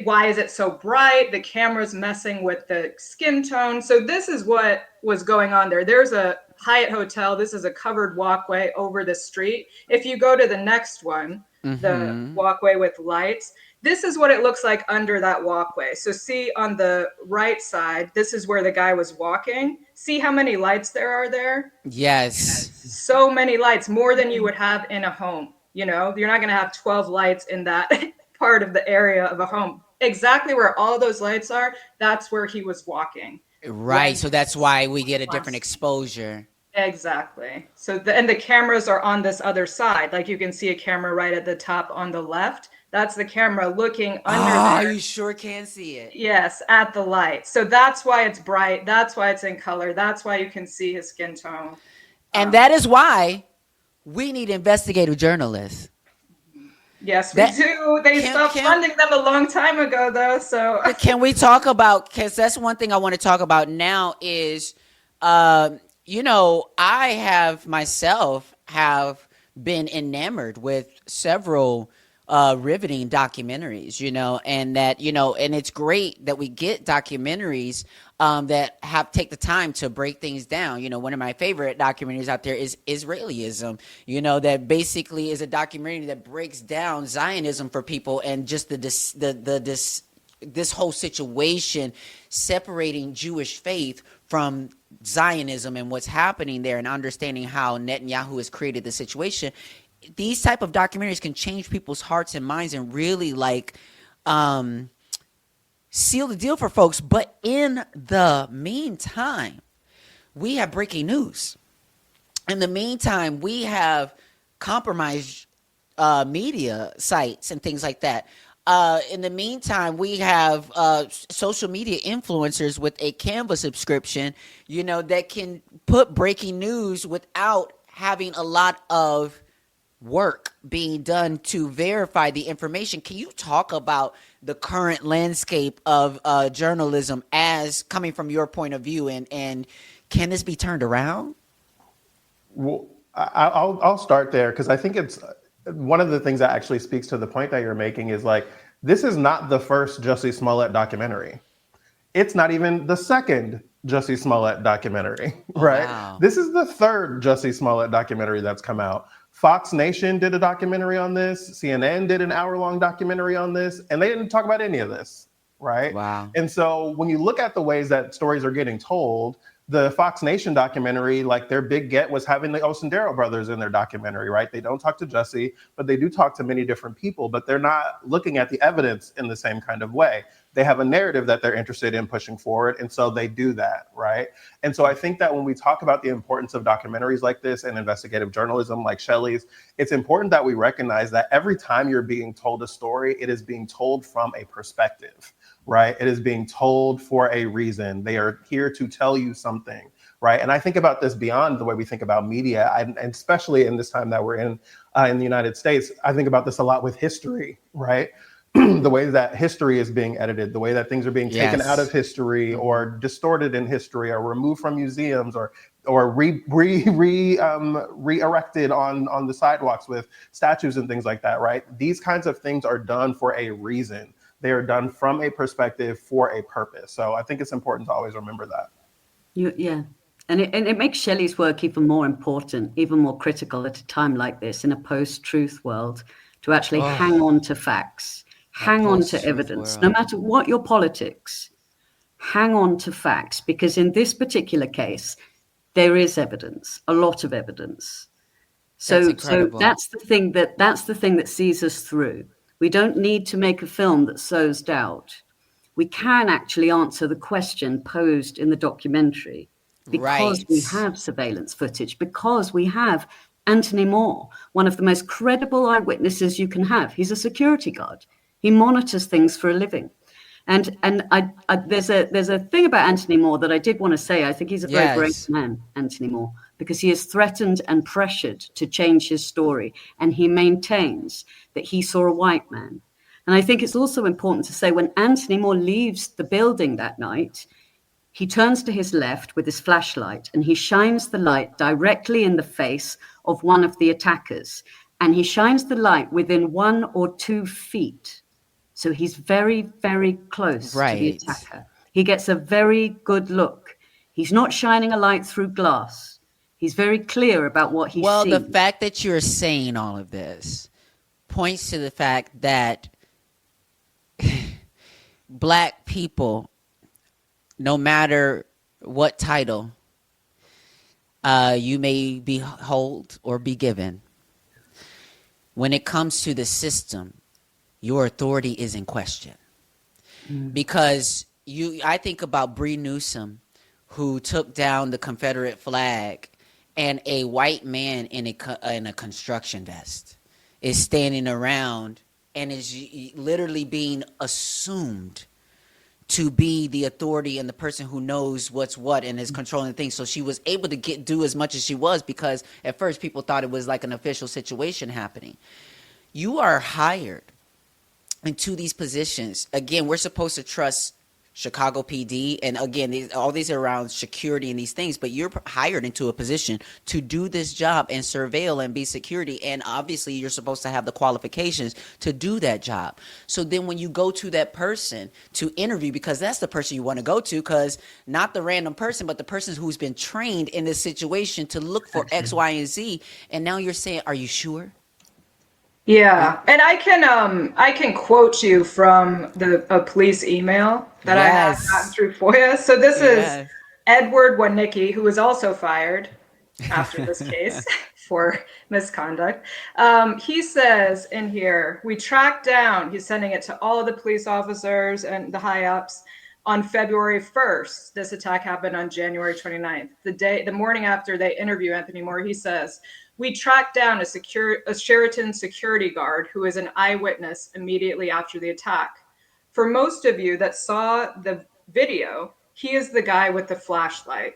why is it so bright? The camera's messing with the skin tone. So this is what was going on there. There's a Hyatt hotel. This is a covered walkway over the street. If you go to the next one, the walkway with lights, this is what it looks like under that walkway. So see on the right side, this is where the guy was walking. See how many lights there are there? Yes. So many lights, more than you would have in a home. You know, you're not going to have 12 lights in that part of the area of a home. Exactly where all those lights are, that's where he was walking. Right. So that's why we get a different exposure. Exactly. So and the cameras are on this other side. Like you can see a camera right at the top on the left. That's the camera looking under there. You sure can see it. Yes, at the light. So that's why it's bright. That's why it's in color. That's why you can see his skin tone. And that is why we need investigative journalists. Yes, we do. They stopped funding them a long time ago, though. So can we talk about, because that's one thing I want to talk about now is, you know, I have myself have been enamored with several riveting documentaries, you know, and that, you know, and it's great that we get documentaries that take the time to break things down. You know, one of my favorite documentaries out there is Israelism, you know, that basically is a documentary that breaks down Zionism for people and just this whole situation separating Jewish faith from Zionism and what's happening there, and understanding how Netanyahu has created the situation. These type of documentaries can change people's hearts and minds and really like seal the deal for folks. But in the meantime, we have breaking news. In the meantime, we have compromised media sites and things like that. In the meantime, we have social media influencers with a Canva subscription, you know, that can put breaking news without having a lot of work being done to verify the information. Can you talk about the current landscape of journalism as coming from your point of view, and can this be turned around? Well, I'll start there, because I think it's one of the things that actually speaks to the point that you're making is like, this is not the first Jussie Smollett documentary. It's not even the second Jussie Smollett documentary, right? Wow. This is the third Jussie Smollett documentary that's come out. Fox Nation did a documentary on this. CNN did an hour-long documentary on this, and they didn't talk about any of this, right? Wow. And so when you look at the ways that stories are getting told, the Fox Nation documentary, like their big get was having the Osendero brothers in their documentary, right? They don't talk to Jussie, but they do talk to many different people, but they're not looking at the evidence in the same kind of way. They have a narrative that they're interested in pushing forward, and so they do that, right? And so I think that when we talk about the importance of documentaries like this and investigative journalism like Shelly's, it's important that we recognize that every time you're being told a story, it is being told from a perspective, right? It is being told for a reason. They are here to tell you something, right? And I think about this beyond the way we think about media, and especially in this time that we're in the United States. I think about this a lot with history, right? The way that history is being edited, the way that things are being taken out of history or distorted in history or removed from museums or re-erected on the sidewalks with statues and things like that, right? These kinds of things are done for a reason. They are done from a perspective for a purpose. So I think it's important to always remember that. Yeah. And it makes Shelley's work even more important, even more critical at a time like this in a post-truth world, to actually hang on to facts. Hang on to evidence, no matter what your politics. Hang on to facts, because in this particular case, there is evidence, a lot of evidence. So that's the thing that sees us through. We don't need to make a film that sows doubt. We can actually answer the question posed in the documentary because we have surveillance footage, because we have Anthony Moore, one of the most credible eyewitnesses you can have. He's a security guard. He monitors things for a living. And there's a thing about Anthony Moore that I did want to say. I think he's a very brave man, Anthony Moore, because he is threatened and pressured to change his story. And he maintains that he saw a white man. And I think it's also important to say when Anthony Moore leaves the building that night, he turns to his left with his flashlight and he shines the light directly in the face of one of the attackers. And he shines the light within 1 or 2 feet. So he's very, very close to the attacker. He gets a very good look. He's not shining a light through glass. He's very clear about what he's seeing. Well, the fact that you're saying all of this points to the fact that Black people, no matter what title you may hold or be given, when it comes to the system, your authority is in question. Because I think about Bree Newsom, who took down the Confederate flag, and a white man in a construction vest is standing around and is literally being assumed to be the authority and the person who knows what's what and is controlling things. So she was able to do as much as she was, because at first people thought it was like an official situation happening. You are hired into these positions. Again, we're supposed to trust Chicago PD, and again, all these are around security and these things, but you're hired into a position to do this job and surveil and be security, and obviously you're supposed to have the qualifications to do that job. So then when you go to that person to interview, because that's the person you want to go to, because not the random person, but the person who's been trained in this situation to look for X, Y, and Z, and now you're saying, are you sure? Yeah, and I can quote you from a police email that I have gotten through FOIA. So this is Edward Wanicki, who was also fired after this case for misconduct. He says in here, we tracked down, he's sending it to all of the police officers and the high ups, on February 1st. This attack happened on January 29th. The morning after they interview Anthony Moore, he says, we tracked down a Sheraton security guard who is an eyewitness immediately after the attack. For most of you that saw the video, he is the guy with the flashlight.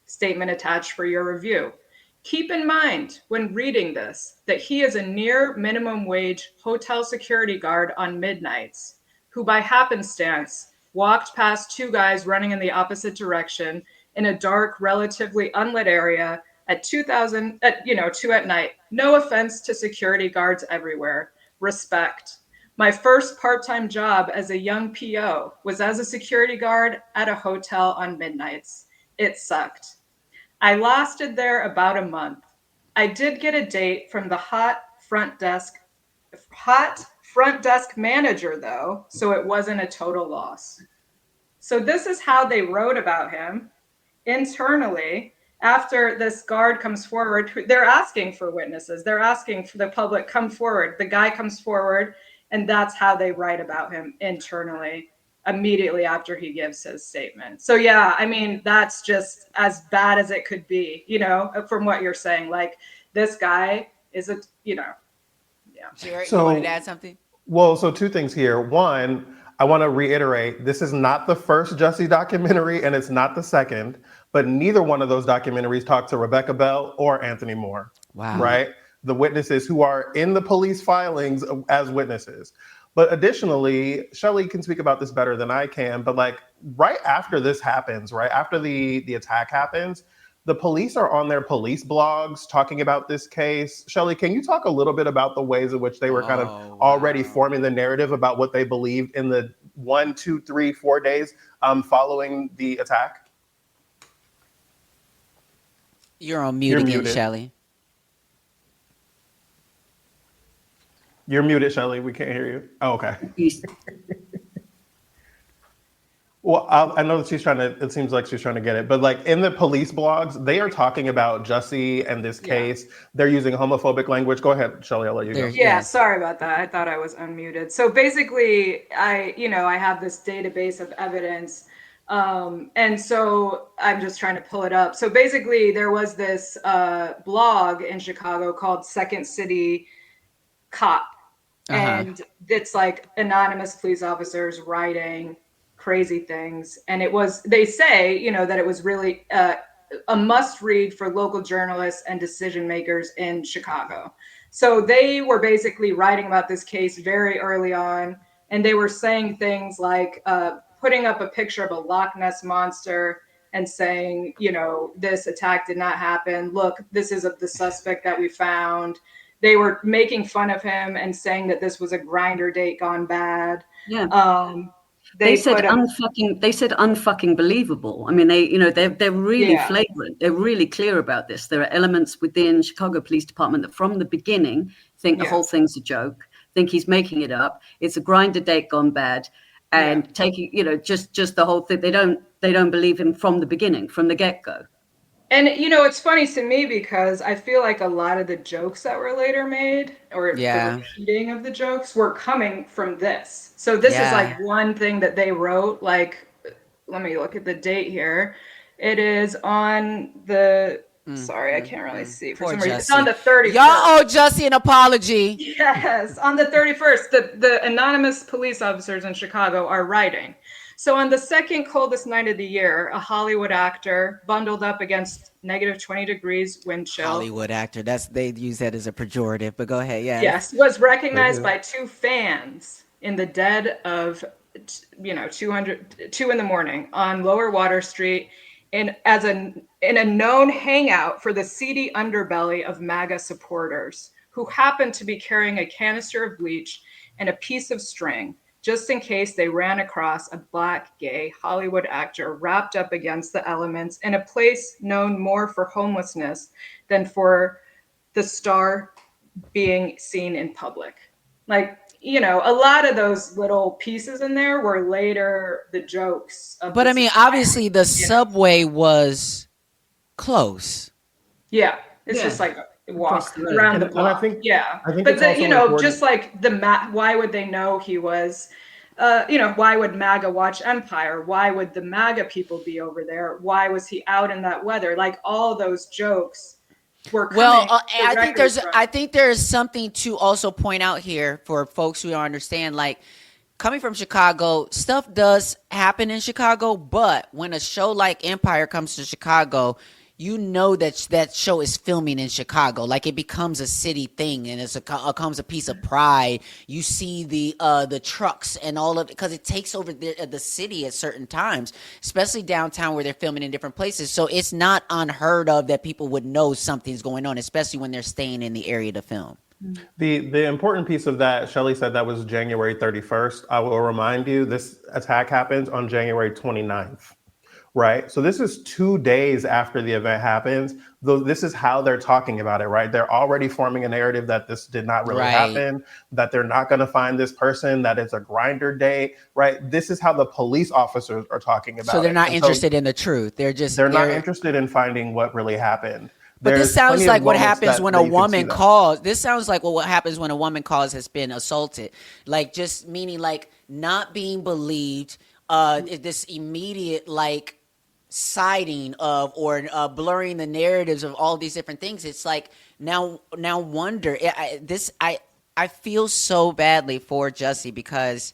Statement attached for your review. Keep in mind when reading this that he is a near minimum wage hotel security guard on midnights who by happenstance walked past two guys running in the opposite direction in a dark, relatively unlit area at 2 at night. No offense to security guards everywhere. Respect. My first part-time job as a young PO was as a security guard at a hotel on midnights. It sucked. I lasted there about a month. I did get a date from the hot front desk manager though, so it wasn't a total loss. So this is how they wrote about him internally. After this guard comes forward, they're asking for witnesses. They're asking for the public, come forward. The guy comes forward, and that's how they write about him internally immediately after he gives his statement. So yeah, I mean, that's just as bad as it could be, from what you're saying. Like, this guy is yeah. Jared, So, you wanted to add something? Well, so two things here. One, I want to reiterate, this is not the first Jussie documentary, and it's not the second, but neither one of those documentaries talk to Rebecca Bell or Anthony Moore. Wow. Right? The witnesses who are in the police filings as witnesses. But additionally, Shelly can speak about this better than I can, but like right after this happens, right after the attack happens, the police are on their police blogs talking about this case. Shelly, can you talk a little bit about the ways in which they were kind of already forming the narrative about what they believed in the 1, 2, 3, 4 days following the attack? You're on mute again, Shelly. You're muted, Shelly. We can't hear you. Oh, okay. Well, I know that it seems like she's trying to get it, but like in the police blogs, they are talking about Jussie and this case. Yeah. They're using homophobic language. Go ahead, Shelly, I'll let you go. Yeah, sorry about that. I thought I was unmuted. So basically, I have this database of evidence. And so I'm just trying to pull it up. So basically there was this blog in Chicago called Second City Cop. And it's like anonymous police officers writing crazy things. And they say, that it was really a must read for local journalists and decision makers in Chicago. So they were basically writing about this case very early on. And they were saying things like putting up a picture of a Loch Ness monster and saying, this attack did not happen. Look, this is the suspect that we found. They were making fun of him and saying that this was a grinder date gone bad. Yeah. They said unfucking believable. I mean, they're really flagrant. They're really clear about this. There are elements within Chicago Police Department that from the beginning think the whole thing's a joke, think he's making it up. It's a grinder date gone bad, and taking, just the whole thing. They don't believe him from the beginning, from the get-go. And it's funny to me because I feel like a lot of the jokes that were later made, or the Yeah. repeating of the jokes, were coming from this. So this is Yeah. like one thing that they wrote. Like, let me look at the date here. It is on the. Sorry, I can't really see for Poor some reason. It's on Jussie. the Y'all 31st. owe Jussie an apology. Yes, on the 31st, the anonymous police officers in Chicago are writing. So on the second coldest night of the year, a Hollywood actor bundled up against negative 20 degrees wind chill. Hollywood actor. They use that as a pejorative, but go ahead. Yes. Yes, was They recognized do. by two fans in the dead of 2 in the morning on Lower Water Street in a known hangout for the seedy underbelly of MAGA supporters who happened to be carrying a canister of bleach and a piece of string just in case they ran across a black gay Hollywood actor wrapped up against the elements in a place known more for homelessness than for the star being seen in public. Like, a lot of those little pieces in there were later the jokes of But the I mean, society, obviously the subway was close. Yeah, it's Yeah. just like a Across walk the road. around the And I block. think Yeah, I think but it's also important. just like why would they know he was? Why would MAGA watch Empire? Why would the MAGA people be over there? Why was he out in that weather? Like all those jokes were Well, coming directly from. I think there's something to also point out here for folks who don't understand. Like, coming from Chicago, stuff does happen in Chicago, but when a show like Empire comes to Chicago, you know that show is filming in Chicago. Like, it becomes a city thing, and it becomes a piece of pride. You see the trucks and all of it, because it takes over the city at certain times, especially downtown where they're filming in different places. So it's not unheard of that people would know something's going on, especially when they're staying in the area to film. The important piece of that, Shelly said that was January 31st. I will remind you, this attack happens on January 29th, right? So this is 2 days after the event happens. Though this is how they're talking about it, right? They're already forming a narrative that this did not really Right. happen, that they're not going to find this person, that it's a grinder day, right? This is how the police officers are talking about it. So they're not And interested in the truth. they're not interested in finding what really happened. But this There's sounds plenty of like what moments happens that when a you can see woman that. calls. This sounds like what happens when a woman calls has been assaulted. Like, just meaning like not being believed. This immediate like siding of or blurring the narratives of all these different things. It's like now wonder. I feel so badly for Jussie because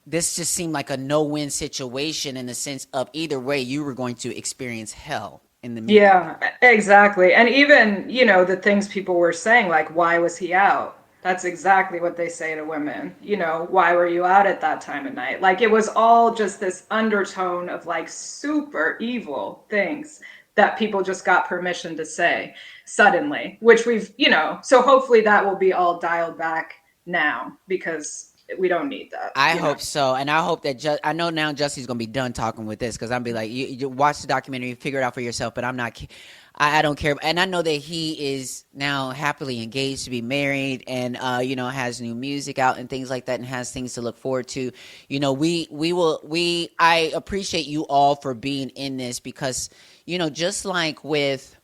this just seemed like a no-win situation in the sense of either way you were going to experience hell in the media. Yeah, exactly. And even, the things people were saying, like, why was he out? That's exactly what they say to women. Why were you out at that time of night? Like, it was all just this undertone of like super evil things that people just got permission to say suddenly, which so hopefully that will be all dialed back now because we don't need that. I hope so, and I hope that I know now Jussie's gonna be done talking with this because I'm be like, you watch the documentary, figure it out for yourself. But I'm not, I don't care, and I know that he is now happily engaged to be married, and has new music out and things like that, and has things to look forward to. I appreciate you all for being in this because just like with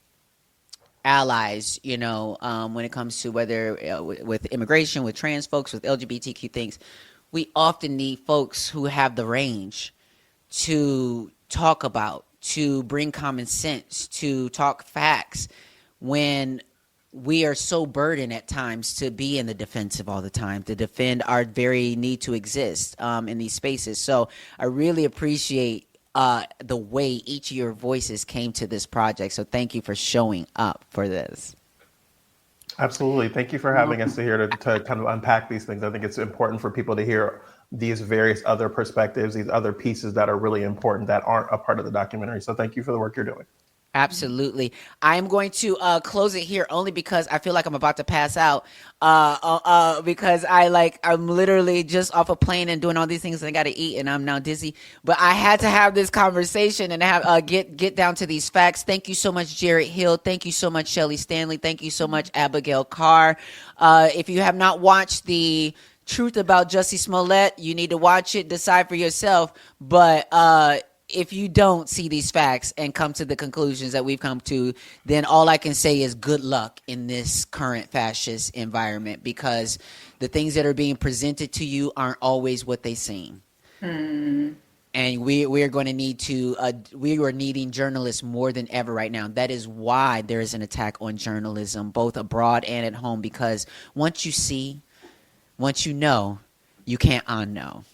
allies, when it comes to whether with immigration, with trans folks, with LGBTQ things, we often need folks who have the range to talk about, to bring common sense, to talk facts when we are so burdened at times to be in the defensive all the time, to defend our very need to exist in these spaces. So I really appreciate the way each of your voices came to this project. So thank you for showing up for this. Absolutely. Thank you for having us here to kind of unpack these things. I think it's important for people to hear these various other perspectives, these other pieces that are really important that aren't a part of the documentary. So thank you for the work you're doing. Absolutely. I'm going to close it here only because I feel like I'm about to pass out because I'm literally just off a plane and doing all these things and I got to eat and I'm now dizzy. But I had to have this conversation and have get down to these facts. Thank you so much, Jared Hill. Thank you so much, Shelly Stanley. Thank you so much, Abigail Carr. If you have not watched the Truth About Jussie Smollett, you need to watch it, decide for yourself. But if you don't see these facts and come to the conclusions that we've come to, then all I can say is good luck in this current fascist environment, because the things that are being presented to you aren't always what they seem. And we are going to need to we are needing journalists more than ever right now. That is why there is an attack on journalism, both abroad and at home, because once you see, once you know, you can't unknow.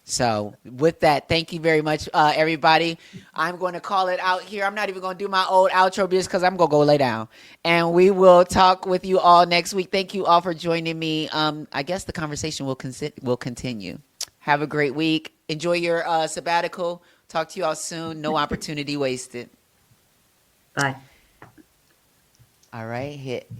So with that, thank you very much, everybody. I'm going to call it out here. I'm not even going to do my old outro just because I'm going to go lay down. And we will talk with you all next week. Thank you all for joining me. I guess the conversation will continue. Have a great week. Enjoy your sabbatical. Talk to you all soon. No opportunity wasted. Bye. All right. Hit.